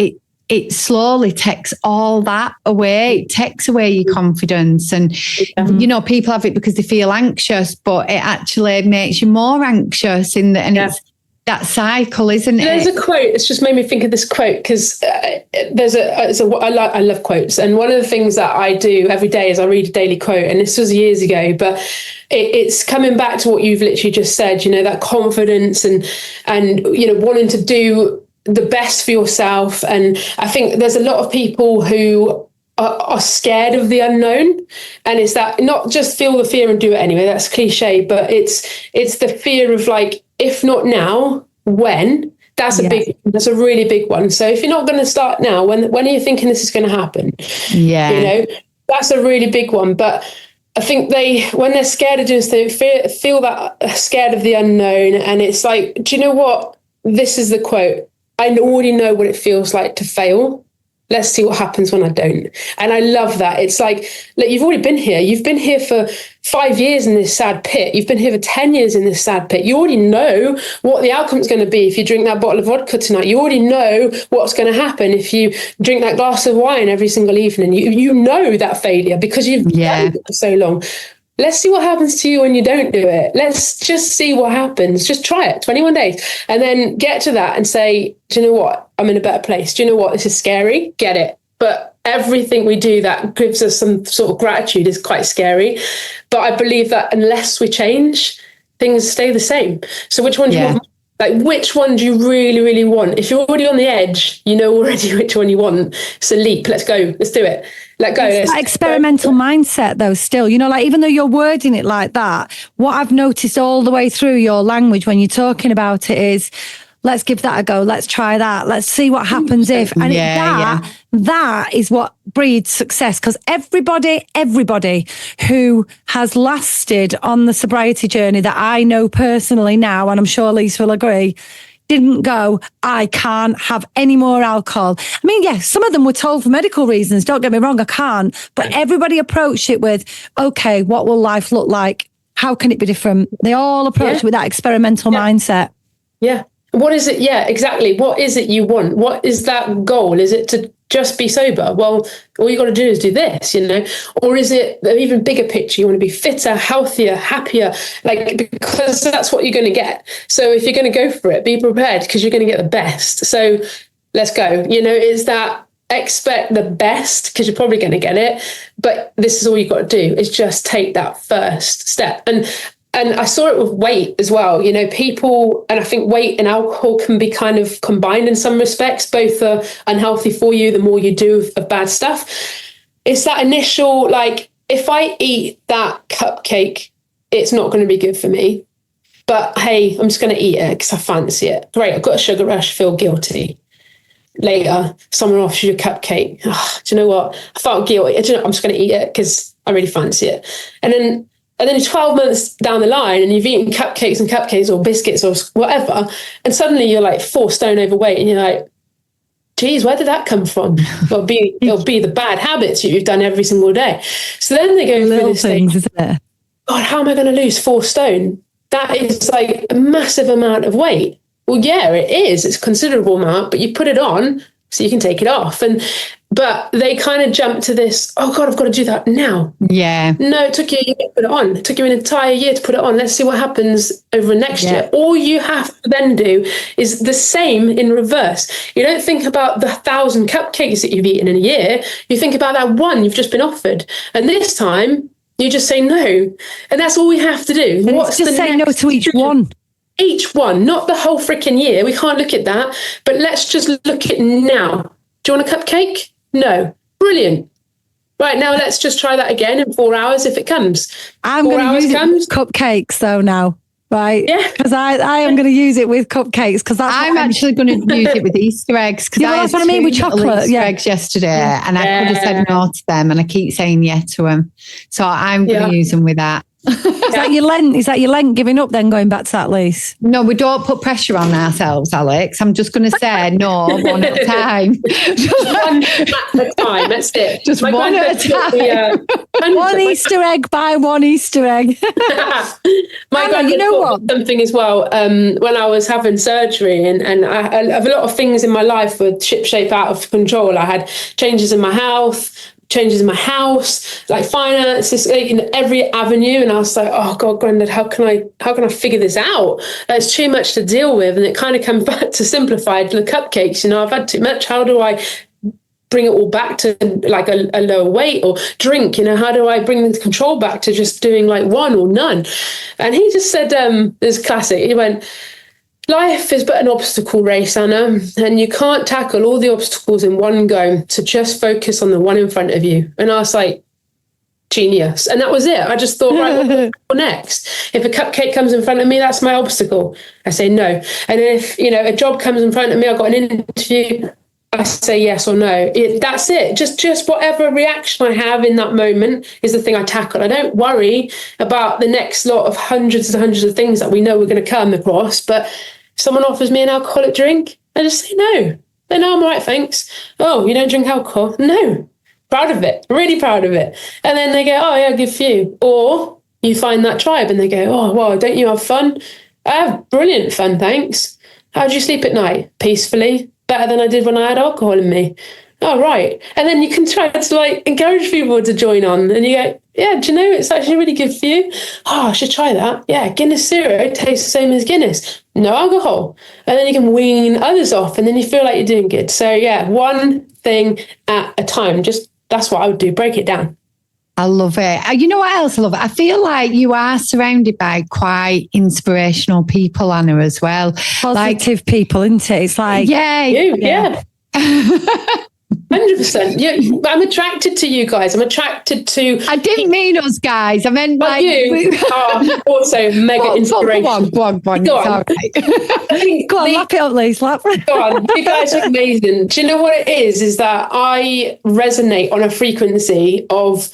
it slowly takes all that away. It takes away your confidence. And people have it because they feel anxious, but it actually makes you more anxious it's that cycle, isn't it? There's a quote. It's just made me think of this quote, because I love quotes. And one of the things that I do every day is I read a daily quote. And this was years ago, but it's coming back to what you've literally just said, that confidence and wanting to do the best for yourself. And I think there's a lot of people who are scared of the unknown, and it's that, not just feel the fear and do it anyway, that's cliche, but it's the fear of like, if not now, when? That's that's a really big one. So if you're not going to start now, when are you thinking this is going to happen? That's a really big one. But I think when they're scared of doing something, feel that scared of the unknown. And it's like, do you know what? This is the quote. I already know what it feels like to fail. Let's see what happens when I don't. And I love that. It's like, look, you've already been here. You've been here for 5 years in this sad pit. You've been here for 10 years in this sad pit. You already know what the outcome's going to be if you drink that bottle of vodka tonight. You already know what's going to happen if you drink that glass of wine every single evening. You know that failure, because you've done it for so long. let's see what happens to you when you don't do it. Let's just see what happens. Just try it, 21 days. And then get to that and say, do you know what? I'm in a better place. Do you know what? This is scary. Get it. But everything we do that gives us some sort of gratitude is quite scary. But I believe that unless we change, things stay the same. So which one do you want? Like, which one do you really, really want? If you're already on the edge, you know already which one you want. So leap, let's go. Let's do it. Let go. It's that experimental mindset though, still, you know, like even though you're wording it like that, what I've noticed all the way through your language when you're talking about it is, let's give that a go. Let's try that. Let's see what happens if. And that is what breeds success. Because everybody who has lasted on the sobriety journey that I know personally now, and I'm sure Lisa will agree, didn't go, I can't have any more alcohol. I mean, yes, some of them were told for medical reasons. Don't get me wrong, I can't. But everybody approached it with, okay, what will life look like? How can it be different? They all approached it with that experimental mindset. Yeah. What is it? Yeah, exactly. What is it you want? What is that goal? Is it to just be sober? Well, all you got to do is do this, you know? Or is it an even bigger picture? You want to be fitter, healthier, happier, like, because that's what you're going to get. So if you're going to go for it, be prepared because you're going to get the best. So let's go. You know, is that expect the best because you're probably going to get it. But this is all you've got to do is just take that first step. And I saw it with weight as well. You know, people, and I think weight and alcohol can be kind of combined in some respects. Both are unhealthy for you the more you do of bad stuff. It's that initial, like, if I eat that cupcake, it's not going to be good for me. But hey, I'm just going to eat it because I fancy it. Great, I've got a sugar rush, feel guilty. Later, someone offers you a cupcake. Oh, do you know what? I felt guilty. Do you know, I'm just going to eat it because I really fancy it. And then 12 months down the line and you've eaten cupcakes or biscuits or whatever, and suddenly you're like 4 stone overweight and you're like, geez, where did that come from? It'll be the bad habits you've done every single day. So then they go through this thing, isn't it? God, how am I going to lose 4 stone? That is like a massive amount of weight. Well, yeah, it is. It's a considerable amount, but you put it on so you can take it off. But they kind of jump to this, oh God, I've got to do that now. Yeah. No, it took you a year to put it on. It took you an entire year to put it on. Let's see what happens over next year. All you have to then do is the same in reverse. You don't think about the 1,000 cupcakes that you've eaten in a year. You think about that one you've just been offered. And this time you just say no. And that's all we have to do. And what's just say no to each one. Each one, not the whole freaking year. We can't look at that. But let's just look at now. Do you want a cupcake? No. Brilliant. Right, now let's just try that again in 4 hours if it comes. I'm going to use it with cupcakes though now, right? Yeah. Because I am going to use it with cupcakes because I'm actually going to use it with Easter eggs because that's what I mean with chocolate. Easter eggs yesterday and I could have said no to them and I keep saying yes to them. So I'm going to use them with that. Is that your Lent giving up then going back to that, Lise? No, we don't put pressure on ourselves, Alex. I'm just going to say no one at a time. Just one at a time. That's it. Just one at a time. One Easter egg by one Easter egg. My granddad, you know what? Something as well. When I was having surgery and I have a lot of things in my life were ship-shape out of control. I had changes in my health, changes in my house, like finances, in every avenue, and I was like, "Oh God, Granddad, how can I figure this out? It's too much to deal with." And it kind of comes back to simplified the cupcakes. You know, I've had too much. How do I bring it all back to like a lower weight? Or drink? You know, how do I bring the control back to just doing like one or none? And he just said, "This is classic." He went, "Life is but an obstacle race, Anna, and you can't tackle all the obstacles in one go, so just focus on the one in front of you." And I was like, genius. And that was it. I just thought, right, what next? If a cupcake comes in front of me, that's my obstacle. I say no. And if, you know, a job comes in front of me, I've got an interview, I say yes or no. That's it. Just whatever reaction I have in that moment is the thing I tackle. I don't worry about the next lot of hundreds and hundreds of things that we know we're going to come across. But if someone offers me an alcoholic drink, I just say no. Then no, I'm all right, thanks. Oh, you don't drink alcohol? No. Proud of it. Really proud of it. And then they go, oh yeah, good for you. Or you find that tribe and they go, oh, well, don't you have fun? I have brilliant fun, thanks. How do you sleep at night? Peacefully. Better than I did when I had alcohol in me. oh, right. And then you can try to like encourage people to join on, and you go, yeah, do you know, it's actually really good for you. Oh, I should try that. Yeah, Guinness Zero tastes the same as Guinness. No alcohol. And then you can wean others off, and then you feel like you're doing good. So yeah, one thing at a time. Just that's what I would do. Break it down. I love it. You know what else I love? I feel like you are surrounded by quite inspirational people, Anna, as well. Positive people, isn't it? It's like... Yeah. 100%. Yeah, I'm attracted to you guys. I'm attracted to... I didn't mean us guys. I meant but like... you are also mega inspirational. Go on. Go on. Go on, lap it up, Liz. Go on. You guys are amazing. Do you know what it is? Is that I resonate on a frequency of...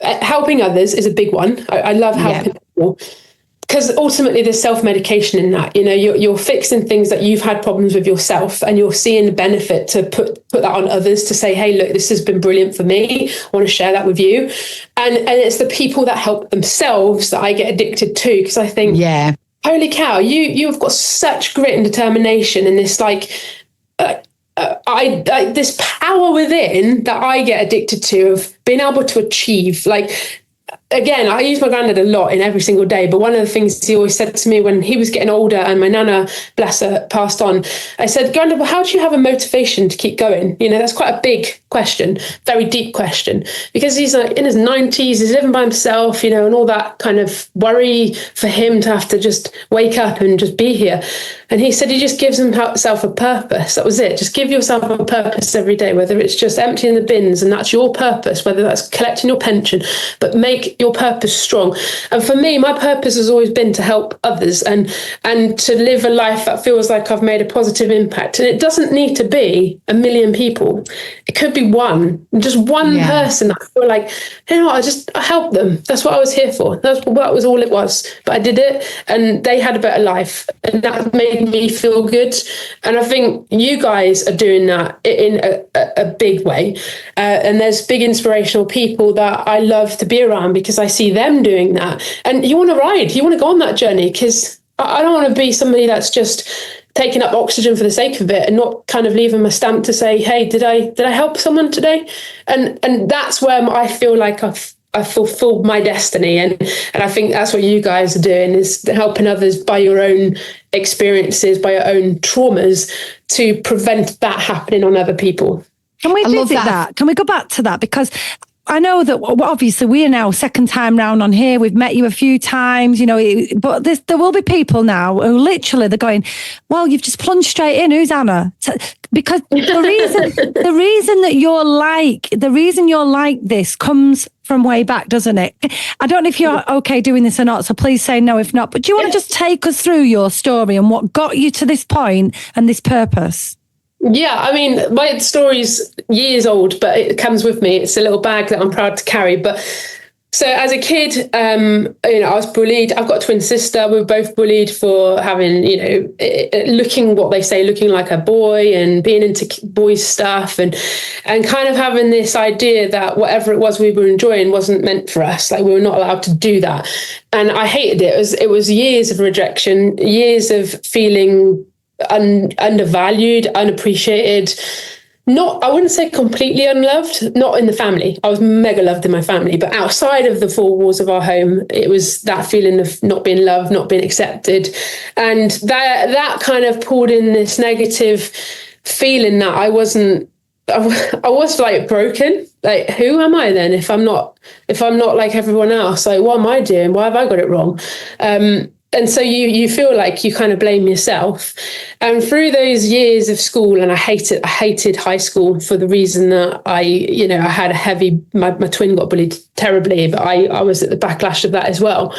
helping others is a big one. I love helping people, because ultimately there's self-medication in that. You know, you're fixing things that you've had problems with yourself, and you're seeing the benefit to put that on others, to say, hey, look, this has been brilliant for me. I want to share that with you. And it's the people that help themselves that I get addicted to, because I think, holy cow, you've got such grit and determination, and this like this power within that I get addicted to, of being able to achieve. Like, again, I use my granddad a lot in every single day, but one of the things he always said to me when he was getting older and my nana, bless her, passed on, I said, Granddad, well, how do you have a motivation to keep going? You know, that's quite a big question, very deep question, because he's like in his 90s, he's living by himself, you know, and all that kind of worry for him to have to just wake up and just be here. And he said he just gives himself a purpose. That was it. Just give yourself a purpose every day, whether it's just emptying the bins and that's your purpose, whether that's collecting your pension, but make your purpose strong. And for me, my purpose has always been to help others and to live a life that feels like I've made a positive impact. And it doesn't need to be 1 million people. It could be just one person that I feel like, you know what, I help them. That's what I was here for. That was all it was. But I did it, and they had a better life, and that made me feel good. And I think you guys are doing that in a big way. And there's big inspirational people that I love to be around, because I see them doing that. And you want to ride, you want to go on that journey, because I don't want to be somebody that's just taking up oxygen for the sake of it and not kind of leaving my stamp to say, hey, did I help someone today? And that's where I feel like I've fulfilled my destiny. And I think that's what you guys are doing, is helping others by your own experiences, by your own traumas, to prevent that happening on other people. Can we visit that? Can we go back to that? Because I know that obviously we are now second time round on here. We've met you a few times, you know, but there will be people now who literally they're going, well, you've just plunged straight in. Who's Anna? Because the reason you're like this comes from way back, doesn't it? I don't know if you're okay doing this or not, so please say no if not. But do you want to just take us through your story and what got you to this point and this purpose? Yeah, I mean, my story's years old, but it comes with me. It's a little bag that I'm proud to carry. But so as a kid, you know, I was bullied. I've got a twin sister. We were both bullied for having, you know, looking like a boy and being into boys stuff and kind of having this idea that whatever it was we were enjoying wasn't meant for us. Like, we were not allowed to do that. And I hated it. It was years of rejection, years of feeling undervalued, unappreciated, I wouldn't say completely unloved, not in the family. I was mega loved in my family, but outside of the four walls of our home, it was that feeling of not being loved, not being accepted. And that kind of pulled in this negative feeling that I was like broken. Like, who am I then if I'm not like everyone else? Like, what am I doing? Why have I got it wrong? And so you feel like you kind of blame yourself. And through those years of school, and I hated high school for the reason that I had my twin got bullied terribly, but I was at the backlash of that as well.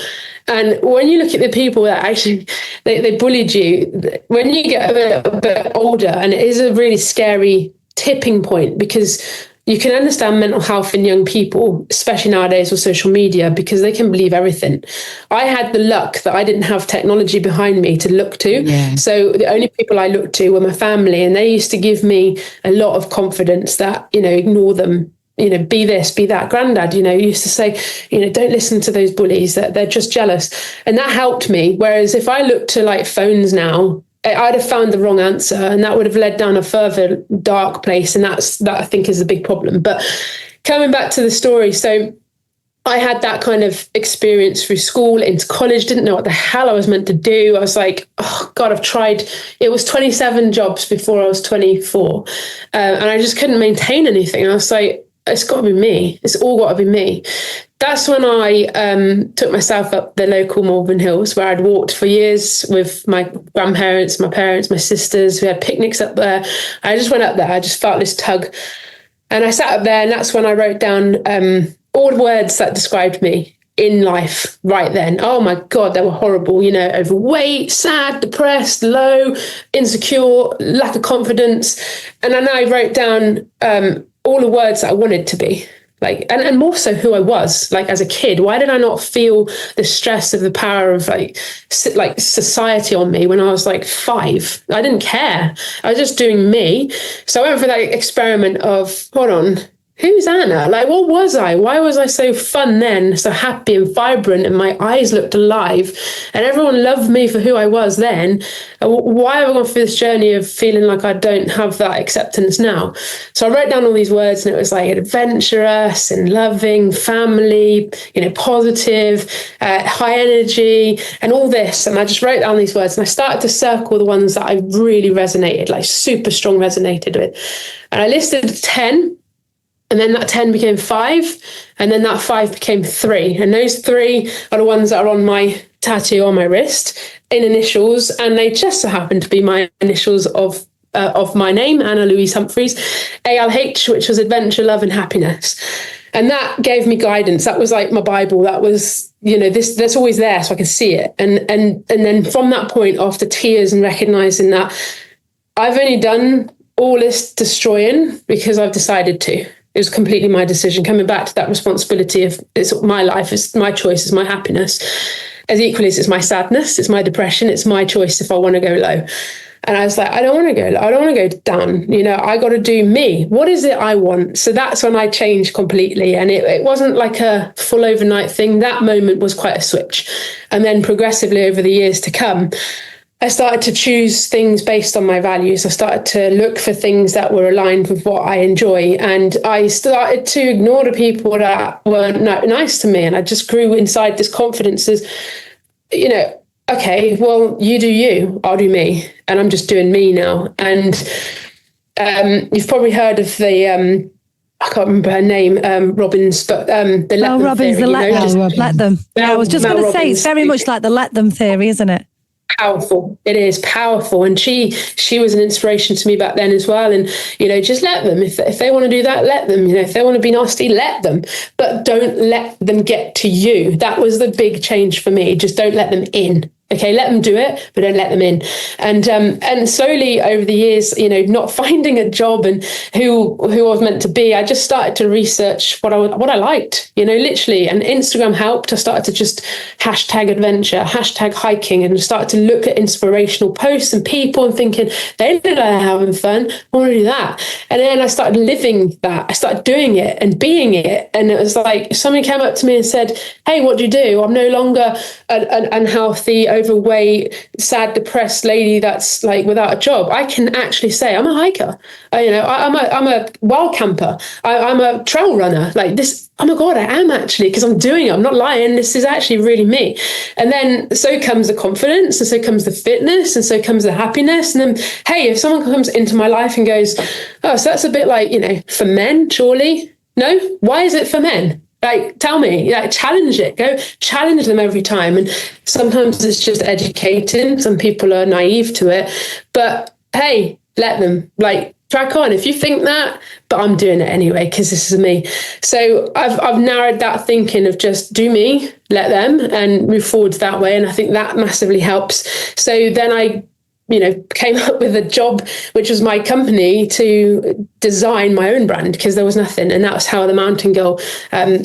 And when you look at the people that actually, they bullied you, when you get a bit older, and it is a really scary tipping point, because you can understand mental health in young people, especially nowadays with social media, because they can believe everything. I had the luck that I didn't have technology behind me to look to. Yeah. So the only people I looked to were my family, and they used to give me a lot of confidence that, you know, ignore them, you know, be this, be that. Granddad, you know, used to say, you know, don't listen to those bullies, that they're just jealous. And that helped me. Whereas if I look to like phones now, I'd have found the wrong answer, and that would have led down a further dark place. And that I think is a big problem. But coming back to the story, so I had that kind of experience through school, into college, didn't know what the hell I was meant to do. I was like, oh God, I've tried. It was 27 jobs before I was 24. And I just couldn't maintain anything. And I was like, it's got to be me. It's all got to be me. That's when I took myself up the local Malvern Hills, where I'd walked for years with my grandparents, my parents, my sisters. We had picnics up there. I just went up there. I just felt this tug. And I sat up there, and that's when I wrote down all the words that described me in life right then. Oh my God, they were horrible. You know, overweight, sad, depressed, low, insecure, lack of confidence. And then I wrote down all the words that I wanted to be. Like, and more so who I was, like, as a kid. Why did I not feel the stress of the power of like society on me when I was like 5? I didn't care. I was just doing me. So I went for that experiment of, hold on, who's Anna? Like, what was I? Why was I so fun then, so happy and vibrant, and my eyes looked alive, and everyone loved me for who I was then? Why have I gone through this journey of feeling like I don't have that acceptance now? So I wrote down all these words, and it was like adventurous and loving, family, you know, positive, high energy, and all this. And I just wrote down these words, and I started to circle the ones that I really resonated, like super strong resonated with. And I listed 10. And then that 10 became 5, and then that 5 became 3. And those 3 are the ones that are on my tattoo on my wrist in initials, and they just so happen to be my initials of my name, Anna Louise Humphries, ALH, which was adventure, love, and happiness. And that gave me guidance. That was like my Bible. That was, you know, this that's always there, so I can see it. And then from that point, after tears and recognizing that, I've only done all this destroying because I've decided to. It was completely my decision, coming back to that responsibility of it's my life, it's my choice, it's my happiness. As equally as it's my sadness, it's my depression, it's my choice if I want to go low. And I was like, I don't want to go low, I don't want to go down. You know, I got to do me. What is it I want? So that's when I changed completely. And it wasn't like a full overnight thing. That moment was quite a switch. And then progressively over the years to come, I started to choose things based on my values. I started to look for things that were aligned with what I enjoy. And I started to ignore the people that weren't nice to me. And I just grew inside this confidence as, you know, okay, well, you do you, I'll do me. And I'm just doing me now. And you've probably heard of the, I can't remember her name, Robbins, but the let them Robbins, theory, let them. Yeah, I was just going to say, it's very much like the let them theory, isn't it? Powerful. It is powerful. And she was an inspiration to me back then as well. And, you know, just let them. If they want to do that, let them. You know, if they want to be nasty, let them. But don't let them get to you. That was the big change for me. Just don't let them in. Okay, let them do it, but don't let them in. And slowly over the years, you know, not finding a job and who I was meant to be, I just started to research what I liked, you know, literally. And Instagram helped. I started to just hashtag adventure, hashtag hiking, and started to look at inspirational posts and people and thinking, they look like they're having fun, I want to do that. And then I started living that. I started doing it and being it. And it was like somebody came up to me and said, hey, what do you do? I'm no longer an unhealthy, overweight, sad, depressed lady that's like without a job. I can actually say I'm a hiker. You know, I'm a wild camper. I'm a trail runner. Like this. Oh my God, I am actually, because I'm doing it. I'm not lying. This is actually really me. And then so comes the confidence, and so comes the fitness, and so comes the happiness. And then, hey, if someone comes into my life and goes, oh, so that's a bit like, you know, for men, surely? No? Why is it for men? Like, tell me, like, challenge it, go challenge them every time. And sometimes it's just educating. Some people are naive to it, but hey, let them, like, track on. If you think that, but I'm doing it anyway, because this is me. So I've narrowed that thinking of just do me, let them, and move forward that way. And I think that massively helps. So then I, you know, came up with a job, which was my company, to design my own brand, because there was nothing. And that's how the Mountain Girl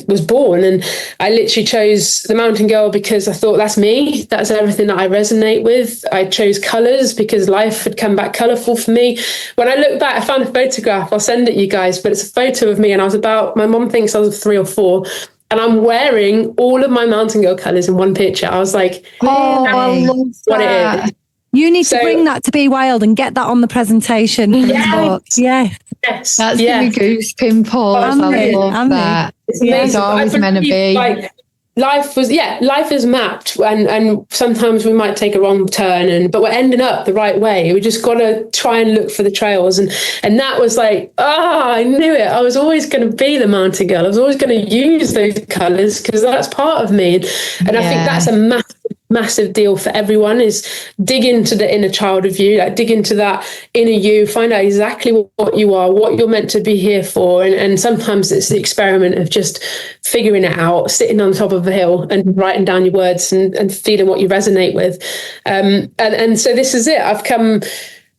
was born. And I literally chose the Mountain Girl because I thought that's me. That's everything that I resonate with. I chose colours because life had come back colourful for me. When I look back, I found a photograph. I'll send it you guys, but it's a photo of me. And I was my mom thinks I was 3 or 4. And I'm wearing all of my Mountain Girl colours in one picture. I was like, oh, I love what that. it is. You need to bring that to Be Wild and get that on the presentation. Yes. Yes. That's giving me goose pimples. I love that. It's always meant to be. Life is mapped, and sometimes we might take a wrong turn, but we're ending up the right way. We just got to try and look for the trails, and that was like, I knew it. I was always going to be the mountain girl. I was always going to use those colours because that's part of me, and I think that's a massive deal for everyone, is dig into the inner child of you, like dig into that inner you, find out exactly what you are, what you're meant to be here for, and sometimes it's the experiment of just figuring it out, sitting on top of a hill and writing down your words and feeling what you resonate with, and so this is it.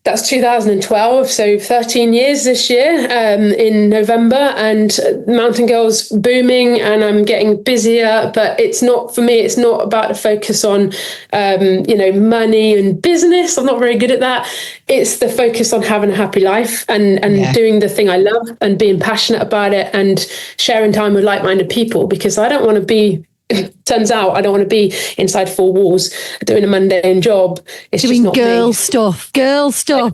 That's 2012, so 13 years this year in November, and Mountain Girl's booming, and I'm getting busier. But it's not, for me, it's not about the focus on, money and business. I'm not very good at that. It's the focus on having a happy life and doing the thing I love and being passionate about it and sharing time with like-minded people, because I don't want to be, turns out I don't want to be inside four walls doing a mundane job. It's doing just not girl stuff.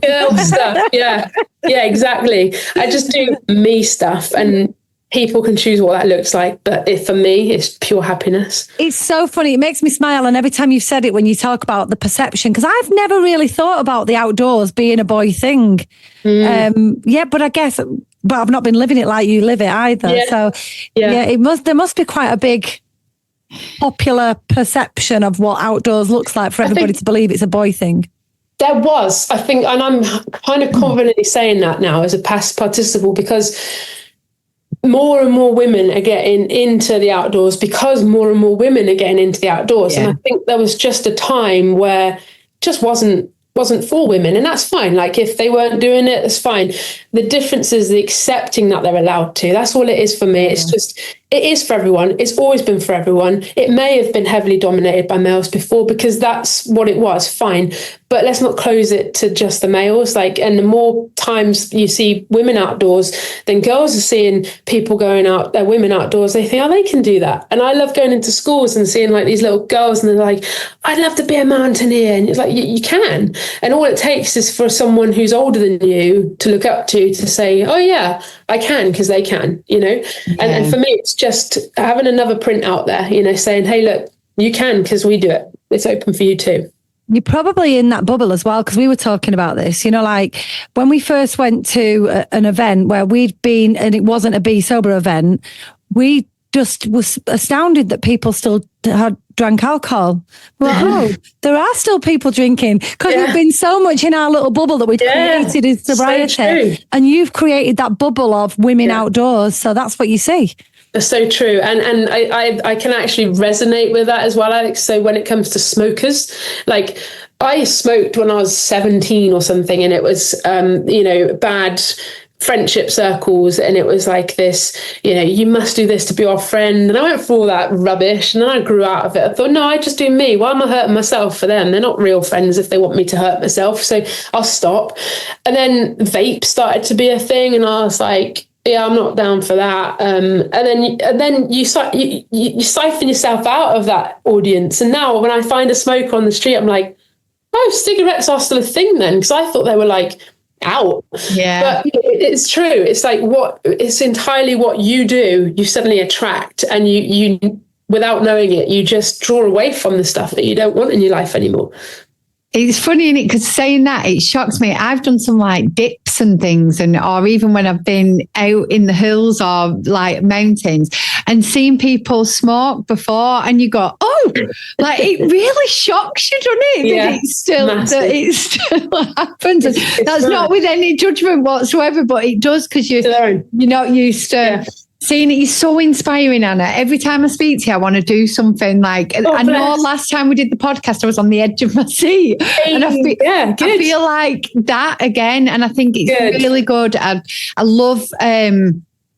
Yeah, exactly. I just do me stuff, and people can choose what that looks like, but for me it's pure happiness. It's so funny, it makes me smile, and every time you've said it, when you talk about the perception, because I've never really thought about the outdoors being a boy thing. But I guess, but I've not been living it like you live it either. There must be quite a big popular perception of what outdoors looks like for everybody to believe it's a boy thing. There was, I think, and I'm kind of confidently saying that now as a past participant, because more and more women are getting into the outdoors, because more and more women are getting into the outdoors. And I think there was just a time where it just wasn't for women, and that's fine. Like, if they weren't doing it, that's fine. The difference is the accepting that they're allowed to. That's all it is for me. It's just, it is for everyone. It's always been for everyone. It may have been heavily dominated by males before, because that's what it was, fine. But let's not close it to just the males. Like, and the more times you see women outdoors, then girls are seeing people going out, women outdoors. They think, they can do that. And I love going into schools and seeing like these little girls, and they're like, I'd love to be a mountaineer. And it's like, you can. And all it takes is for someone who's older than you to look up to say, oh yeah, I can, because they can, and for me, it's just having another print out there, saying, hey, look, you can, because we do it. It's open for you too. You're probably in that bubble as well, because we were talking about this, like when we first went to an event where we'd been, and it wasn't a Be Sober event, we just was astounded that people still had drank alcohol. Well, there are still people drinking, because we've been so much in our little bubble that we've created in sobriety. So and you've created that bubble of women outdoors. So that's what you see. That's so true. And I can actually resonate with that as well, Alex. So when it comes to smokers, like I smoked when I was 17 or something, and it was, bad friendship circles, and it was like this, you must do this to be our friend, and I went through all that rubbish, and then I grew out of it. I thought, no, I just do me. Why am I hurting myself for them? They're not real friends if they want me to hurt myself, so I'll stop. And then vape started to be a thing, and I was like, yeah, I'm not down for that. And then you siphon yourself out of that audience, and now when I find a smoker on the street, I'm like, oh, cigarettes are still a thing then, because I thought they were like out. But it's true. It's like it's entirely what you do, you suddenly attract, and you without knowing it, you just draw away from the stuff that you don't want in your life anymore. It's funny, isn't it? Because saying that, it shocks me. I've done some like dips and things, or even when I've been out in the hills or like mountains and seen people smoke before, and you go, oh, like it really shocks you, doesn't it? Yeah, that it still happens. That's not with any judgment whatsoever, but it does, because you're not used to seeing it. Is so inspiring, Anna. Every time I speak to you, I want to do something like, I know last time we did the podcast, I was on the edge of my seat. And I feel like that again. And I think it's really good. I love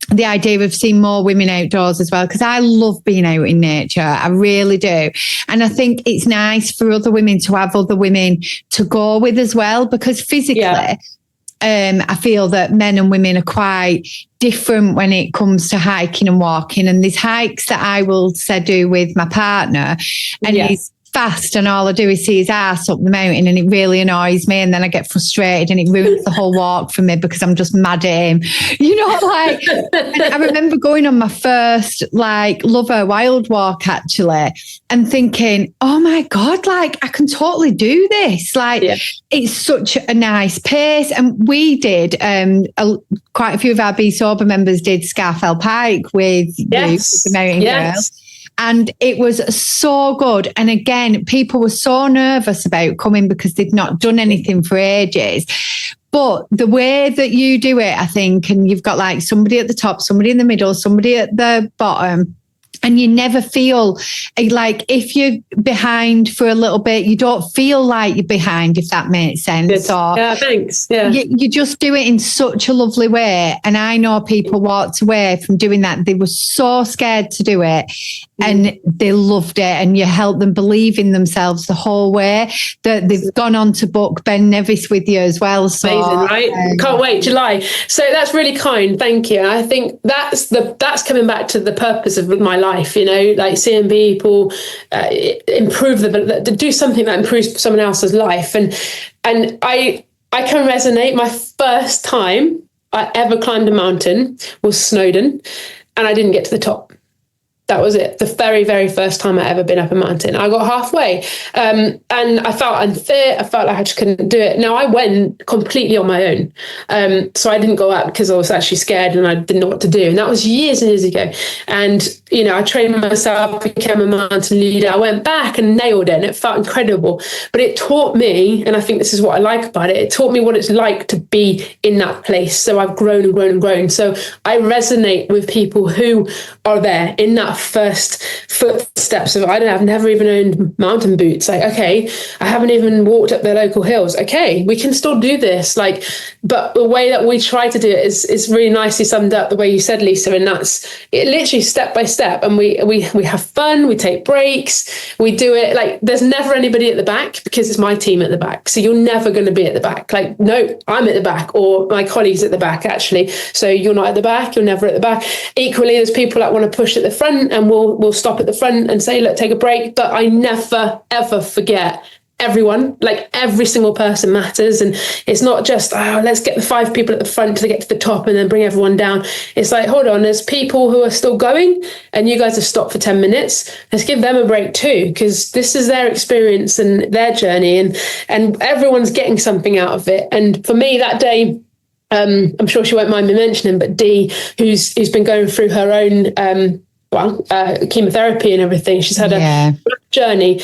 the idea of seeing more women outdoors as well, because I love being out in nature. I really do. And I think it's nice for other women to have other women to go with as well, because physically, I feel that men and women are quite different when it comes to hiking and walking. And there's hikes that I will do with my partner, and fast and all I do is see his ass up the mountain and it really annoys me, and then I get frustrated and it ruins the whole walk for me because I'm just mad at him. You know, like, and I remember going on my first like Lover Wild walk actually and thinking, oh my God, like I can totally do this. Like it's such a nice pace. And we did, quite a few of our Be Sober members did Scarfell Pike with you, the mountain girl. And it was so good. And again, people were so nervous about coming because they'd not done anything for ages. But the way that you do it, I think, and you've got like somebody at the top, somebody in the middle, somebody at the bottom, and you never feel like if you're behind for a little bit, you don't feel like you're behind, if that makes sense. Or thanks. Yeah. You just do it in such a lovely way. And I know people walked away from doing that. They were so scared to do it and they loved it. And you helped them believe in themselves the whole way. That they've gone on to book Ben Nevis with you as well. So, amazing, right? Can't wait, July. So that's really kind. Thank you. And I think that's coming back to the purpose of my life, you know, like seeing people do something that improves someone else's life. And I can resonate. My first time I ever climbed a mountain was Snowdon, and I didn't get to the top. That was it. The very, very first time I ever been up a mountain. I got halfway and I felt unfit. I felt like I just couldn't do it. Now I went completely on my own. So I didn't go up because I was actually scared and I didn't know what to do. And that was years and years ago. And, you know, I trained myself, became a mountain leader. I went back and nailed it and it felt incredible. But it taught me, and I think this is what I like about it, it taught me what it's like to be in that place. So I've grown and grown and grown. So I resonate with people who are there in that first footsteps of, I've never even owned mountain boots. Like, okay, I haven't even walked up the local hills. Okay, we can still do this. Like, but the way that we try to do it is really nicely summed up the way you said, Lisa, and that's it, literally step by step. And we have fun, we take breaks, we do it. Like, there's never anybody at the back because it's my team at the back. So you're never going to be at the back. Like, no, I'm at the back, or my colleagues at the back, actually. So you're not at the back, you're never at the back. Equally, there's people that want to push at the front, and we'll stop at the front and say, look, take a break. But I never, ever forget everyone. Like, every single person matters. And it's not just, let's get the 5 people at the front to get to the top and then bring everyone down. It's like, hold on, there's people who are still going and you guys have stopped for 10 minutes. Let's give them a break too, because this is their experience and their journey, and everyone's getting something out of it. And for me that day, I'm sure she won't mind me mentioning, but Dee, who's been going through her own chemotherapy and everything. She's had a journey,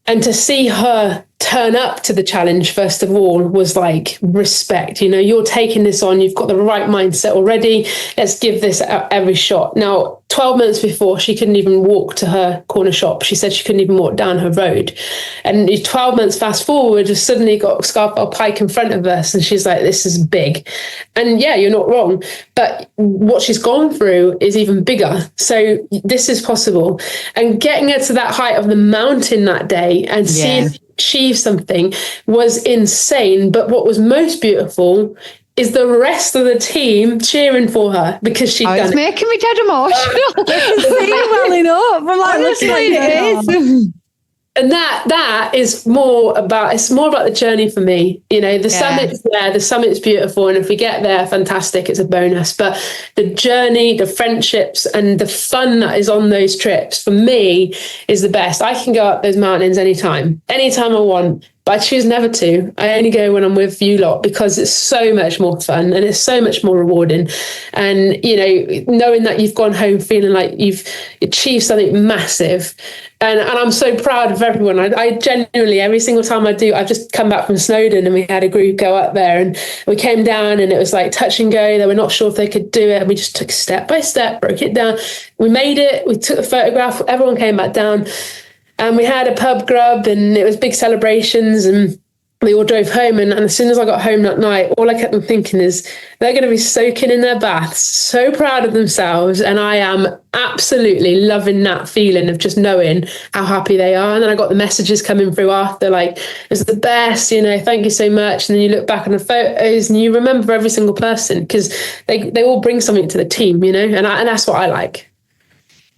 and to see her turn up to the challenge, first of all, was like respect. You know, you're taking this on, you've got the right mindset already. Let's give this every shot. Now, 12 months before, she couldn't even walk to her corner shop. She said she couldn't even walk down her road. And 12 months fast forward, just suddenly got Scarfell Pike in front of us. And she's like, this is big. And yeah, you're not wrong. But what she's gone through is even bigger. So this is possible. And getting her to that height of the mountain that day and seeing achieve something was insane. But what was most beautiful is the rest of the team cheering for her because she'd done it. It's making me dead emotional. See welling up. I'm like, honestly, it is. And that is more about the journey for me. You know, the summit's there, the summit's beautiful. And if we get there, fantastic, it's a bonus. But the journey, the friendships and the fun that is on those trips for me is the best. I can go up those mountains anytime I want. But I choose never to. I only go when I'm with you lot because it's so much more fun and it's so much more rewarding. And, you know, knowing that you've gone home feeling like you've achieved something massive. And I'm so proud of everyone. I genuinely, every single time I do, I've just come back from Snowdon and we had a group go up there and we came down and it was like touch and go. They were not sure if they could do it. And we just took step by step, broke it down. We made it. We took the photograph. Everyone came back down. And we had a pub grub and it was big celebrations and we all drove home. And as soon as I got home that night, all I kept on thinking is they're going to be soaking in their baths, so proud of themselves. And I am absolutely loving that feeling of just knowing how happy they are. And then I got the messages coming through after, like, it was the best, you know, thank you so much. And then you look back on the photos and you remember every single person because they all bring something to the team, you know, and that's what I like.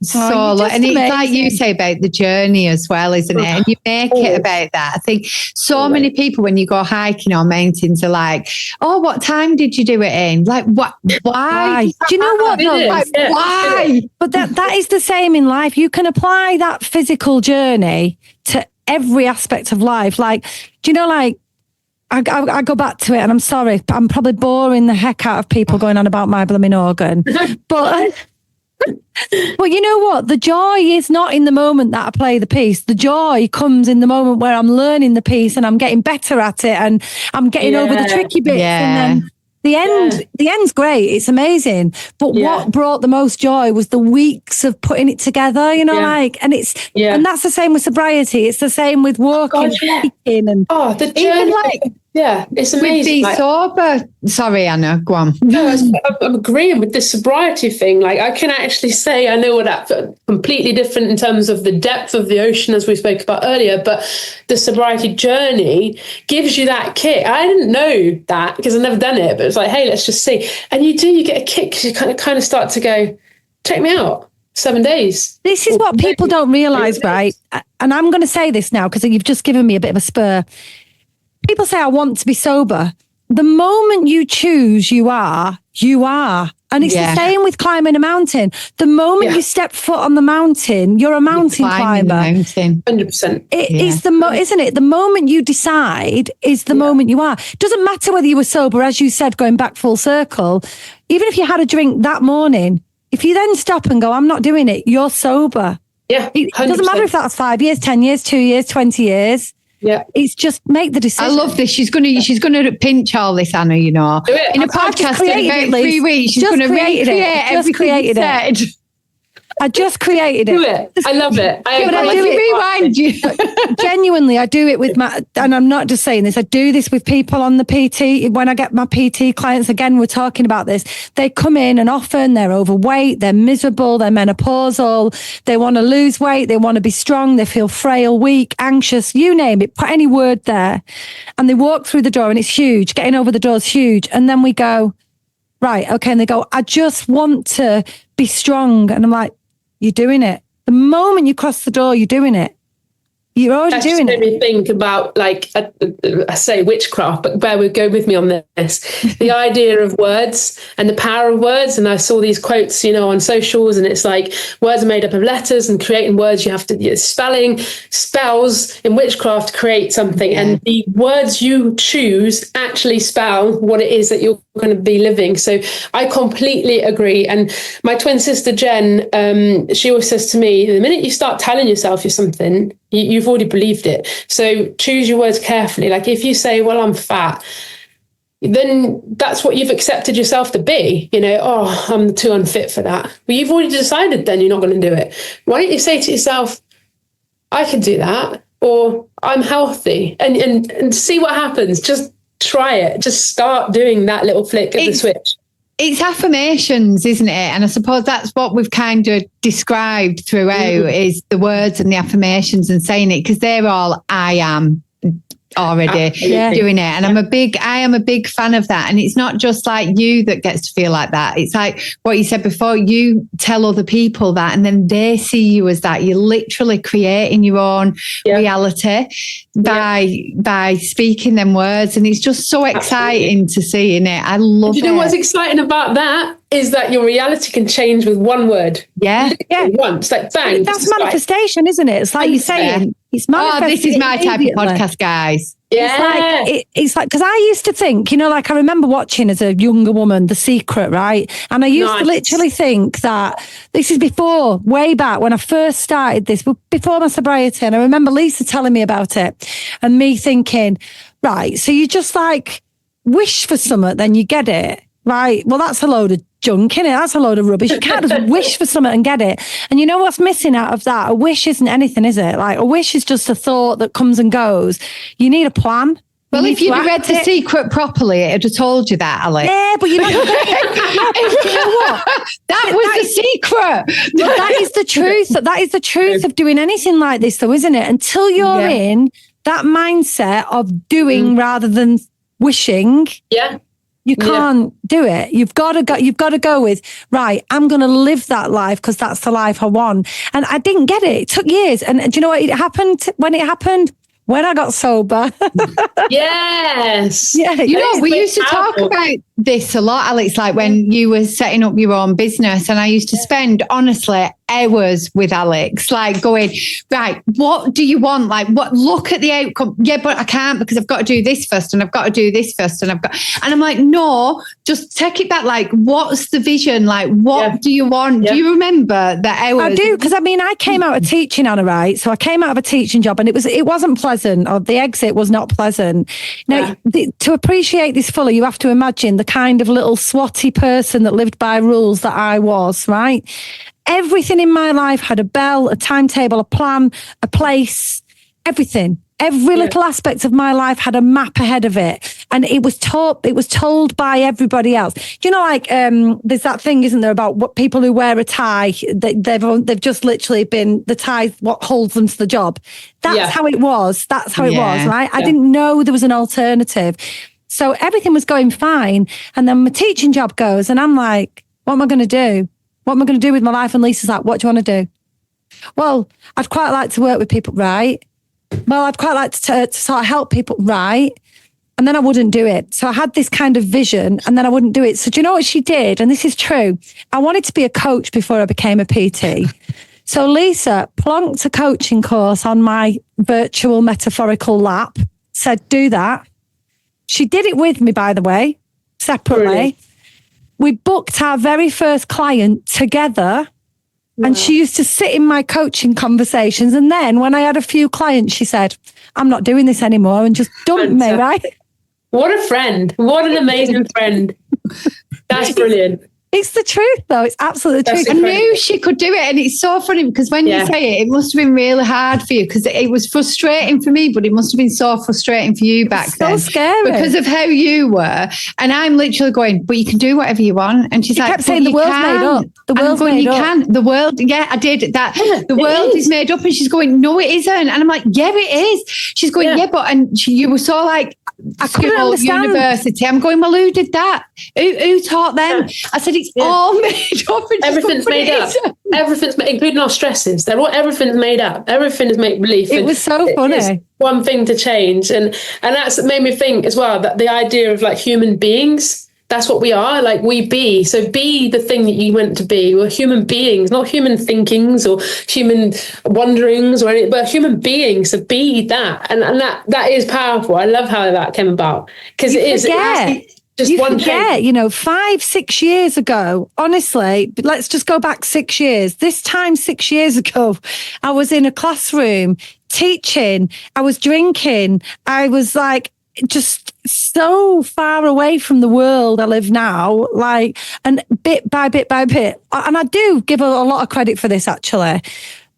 And it's like you say about the journey as well, isn't it? And you make it about that. I think so many people, when you go hiking on mountains, are like, "Oh, what time did you do it in?" Like, what? Why? Do you know what? Though? Like, why? But that is the same in life. You can apply that physical journey to every aspect of life. Like, do you know, like, I go back to it, and I'm sorry, I'm probably boring the heck out of people going on about my blooming organ, but. Well, you know what? The joy is not in the moment that I play the piece. The joy comes in the moment where I'm learning the piece and I'm getting better at it and I'm getting over the tricky bits. And then the end's great. It's amazing. But what brought the most joy was the weeks of putting it together, you know, like, and it's, and that's the same with sobriety. It's the same with walking, speaking, and the journey. It's amazing. With sober. Sorry, Anna, go on. No, I'm agreeing with the sobriety thing. Like, I can actually say I know that's completely different in terms of the depth of the ocean, as we spoke about earlier, but the sobriety journey gives you that kick. I didn't know that because I've never done it, but it's like, hey, let's just see. And you get a kick because you kind of start to go, check me out. 7 days. This is what people don't realise, right? And I'm going to say this now because you've just given me a bit of a spur. People say, I want to be sober. The moment you choose, you are. And it's the same with climbing a mountain. The moment you step foot on the mountain, you're a mountain climber. 100%. It's isn't it? The moment you decide is the moment you are. It doesn't matter whether you were sober, as you said, going back full circle. Even if you had a drink that morning, if you then stop and go, I'm not doing it, you're sober. Yeah. 100%. It doesn't matter if that's 5 years, 10 years, 2 years, 20 years. Yeah, it's just make the decision. I love this. She's gonna pinch all this, Anna. You know, in a podcast in about 3 weeks, she's going to recreate everything you said. I just created it. Do it. I love it. Rewind you. Genuinely, I do it with and I'm not just saying this, I do this with people on the PT. When I get my PT clients, again, we're talking about this. They come in and often they're overweight, they're miserable, they're menopausal, they want to lose weight, they want to be strong, they feel frail, weak, anxious, you name it, put any word there. And they walk through the door and it's huge. Getting over the door is huge. And then we go, right, okay. And they go, I just want to be strong. And I'm like, you're doing it. The moment you cross the door, you're doing it. You're already doing it. Made me think about, like, I say witchcraft, but bear with, go with me on this. The idea of words and the power of words. And I saw these quotes, on socials, and it's like words are made up of letters, and creating words, you have to spells in witchcraft create something, and the words you choose actually spell what it is that you're going to be living. So I completely agree. And my twin sister Jen, she always says to me, the minute you start telling yourself you're something, you've already believed it. So choose your words carefully. Like, if you say, well, I'm fat, then that's what you've accepted yourself to be. I'm too unfit for that. Well, you've already decided then you're not going to do it. Why don't you say to yourself, I can do that, or I'm healthy, and see what happens. Just try it. Just start doing that little flick of the switch. It's affirmations, isn't it? And I suppose that's what we've kind of described throughout is the words and the affirmations and saying it, because they're all I am already doing it. And I am a big fan of that. And it's not just like you that gets to feel like that. It's like what you said before, you tell other people that, and then they see you as that. You're literally creating your own reality by speaking them words. And it's just so exciting to see, in it. I love it. You know what's exciting about that is that your reality can change with one word. Yeah. Once, like bang. That's manifestation, isn't it? It's like you're saying. It's this is my type of podcast, guys. Yeah. It's like, because I used to think, I remember watching as a younger woman, The Secret, right? And I used to literally think that this is way back when I first started this, before my sobriety. And I remember Lisa telling me about it and me thinking, right, so you just like wish for something, then you get it. Right. Well, that's a load of junk, innit? That's a load of rubbish. You can't just wish for something and get it. And you know what's missing out of that? A wish isn't anything, is it? Like, a wish is just a thought that comes and goes. You need a plan. Well, if you'd read The Secret properly, it would have told you that, Alex. Yeah, but you know what? That was the secret. That is the truth. That is the truth of doing anything like this, though, isn't it? Until you're in that mindset of doing rather than wishing. Yeah. You can't do it. You've got to go with, right, I'm going to live that life because that's the life I want. And I didn't get it. It took years. And do you know what? It happened when it happened? When I got sober. Yes. Yeah. You know, we used to talk about this a lot, Alex, like when you were setting up your own business, and I used to spend, honestly, hours with Alex, like going, right, what do you want? Like, what, look at the outcome. Yeah, but I can't because I've got to do this first and I've got to do this first. And I'm like, no, just take it back. Like, what's the vision? Like, what do you want? Do you remember that hours? I do, because I mean, I came out of teaching, Anna, right? So I came out of a teaching job and it wasn't pleasant, or the exit was not pleasant. Now, to appreciate this fully, you have to imagine the kind of little swotty person that lived by rules that I was, right? Everything in my life had a bell, a timetable, a plan, a place, everything. Every little aspect of my life had a map ahead of it. And it was told by everybody else. You know, like, there's that thing, isn't there, about what people who wear a tie, they've just literally been, the tie what holds them to the job. That's how it was. That's how it was, right? I didn't know there was an alternative. So everything was going fine. And then my teaching job goes and I'm like, what am I going to do? What am I going to do with my life? And Lisa's like, what do you want to do? Well, I'd quite like to work with people, right? Well, I'd quite like to sort of help people, right? And then I wouldn't do it. So I had this kind of vision and then I wouldn't do it. So do you know what she did? And this is true. I wanted to be a coach before I became a PT. So Lisa plonked a coaching course on my virtual metaphorical lap, said, do that. She did it with me, by the way, separately. Really? We booked our very first client together. Wow. And she used to sit in my coaching conversations. And then when I had a few clients, she said, I'm not doing this anymore, and just dumped me, right? What a friend. What an amazing friend. That's brilliant. It's the truth, though. It's absolutely the truth. I knew she could do it. And it's so funny because when you say it, it must have been really hard for you, because it was frustrating for me, but it must have been so frustrating for you back then. So scary. Because of how you were. And I'm literally going, but you can do whatever you want. And she's like, kept saying the world's made up. The world's made up. You can. The world, I did that. The world is made up. And she's going, no, it isn't. And I'm like, yeah, it is. She's going, you were so like, I couldn't understand. University. I'm going, well, who did that? Who taught them? I said, it's all made up. Everything's made up. Everything's including our stresses. Everything's made up. Everything is make believe. It was so funny. One thing to change, and that's made me think as well that the idea of like human beings. That's what we are, like we be. So be the thing that you went to be. We're human beings, not human thinkings or human wonderings or anything, but human beings. So be that. And that is powerful. I love how that came about. Because it is just one thing. You know, 5-6 years ago, honestly, let's just go back 6 years. This time 6 years ago, I was in a classroom teaching. I was drinking. I was like, just so far away from the world I live now, like, and bit by bit by bit. And I do give a lot of credit for this, actually.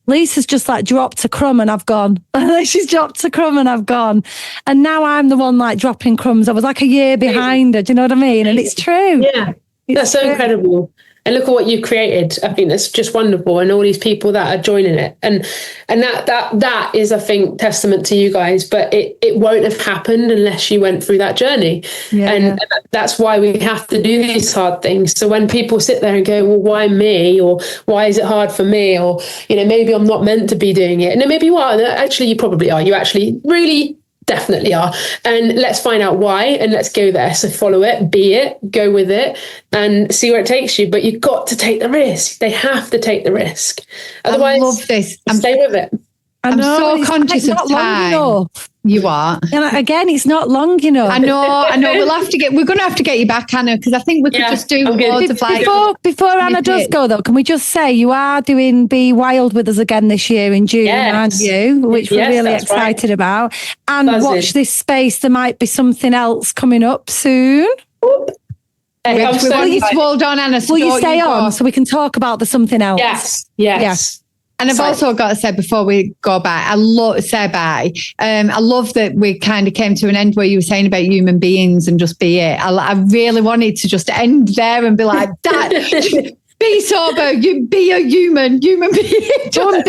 Lisa's just like dropped a crumb and I've gone. She's dropped a crumb and I've gone. And now I'm the one like dropping crumbs. I was like a year behind her. Do you know what I mean? And it's true. Yeah, that's so incredible. And look at what you've created. I think that's just wonderful. And all these people that are joining it. And that is, I think, testament to you guys. But it won't have happened unless you went through that journey. Yeah. And that's why we have to do these hard things. So when people sit there and go, well, why me? Or why is it hard for me? Or, you know, maybe I'm not meant to be doing it. And then maybe you are. Actually, you probably are. You actually really definitely are. And let's find out why and let's go there. So follow it, be it, go with it and see where it takes you. But you've got to take the risk. They have to take the risk. Otherwise, I love this. Stay with it. I'm so conscious of time. You are. And again, it's not long enough. I know. We're going to have to get you back, Anna, because I think we could just do loads of like. Before Anna does go, though, can we just say you are doing Be Wild with us again this year in June, aren't you? Which we're really excited about. And watch this space. There might be something else coming up soon. Will you hold on, Anna? Will you stay on so we can talk about the something else? Yes. And I've also got to say before we go back, I love that we kind of came to an end where you were saying about human beings and just be it. I really wanted to just end there and be like, that. Be sober, you be a human being. Go and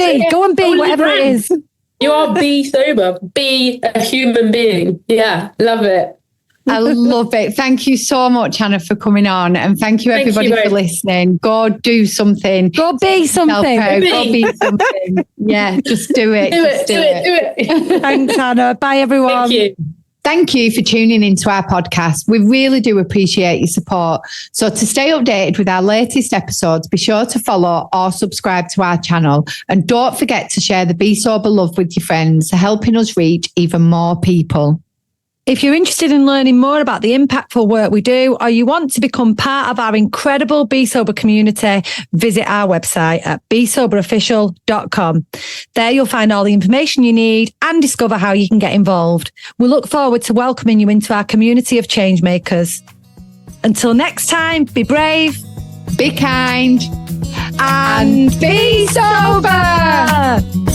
be whatever it is. You are be sober, be a human being. Yeah, love it. I love it. Thank you so much, Anna, for coming on. And thank you, everybody, for listening. Go do something. Go be something. Go be something. Yeah, just do it. Do it. Thanks, Anna. Bye, everyone. Thank you. Thank you for tuning into our podcast. We really do appreciate your support. So to stay updated with our latest episodes, be sure to follow or subscribe to our channel. And don't forget to share the Be Sober love with your friends, helping us reach even more people. If you're interested in learning more about the impactful work we do, or you want to become part of our incredible Be Sober community, visit our website at besoberofficial.com. There you'll find all the information you need and discover how you can get involved. We look forward to welcoming you into our community of change makers. Until next time, be brave, be kind, and be sober!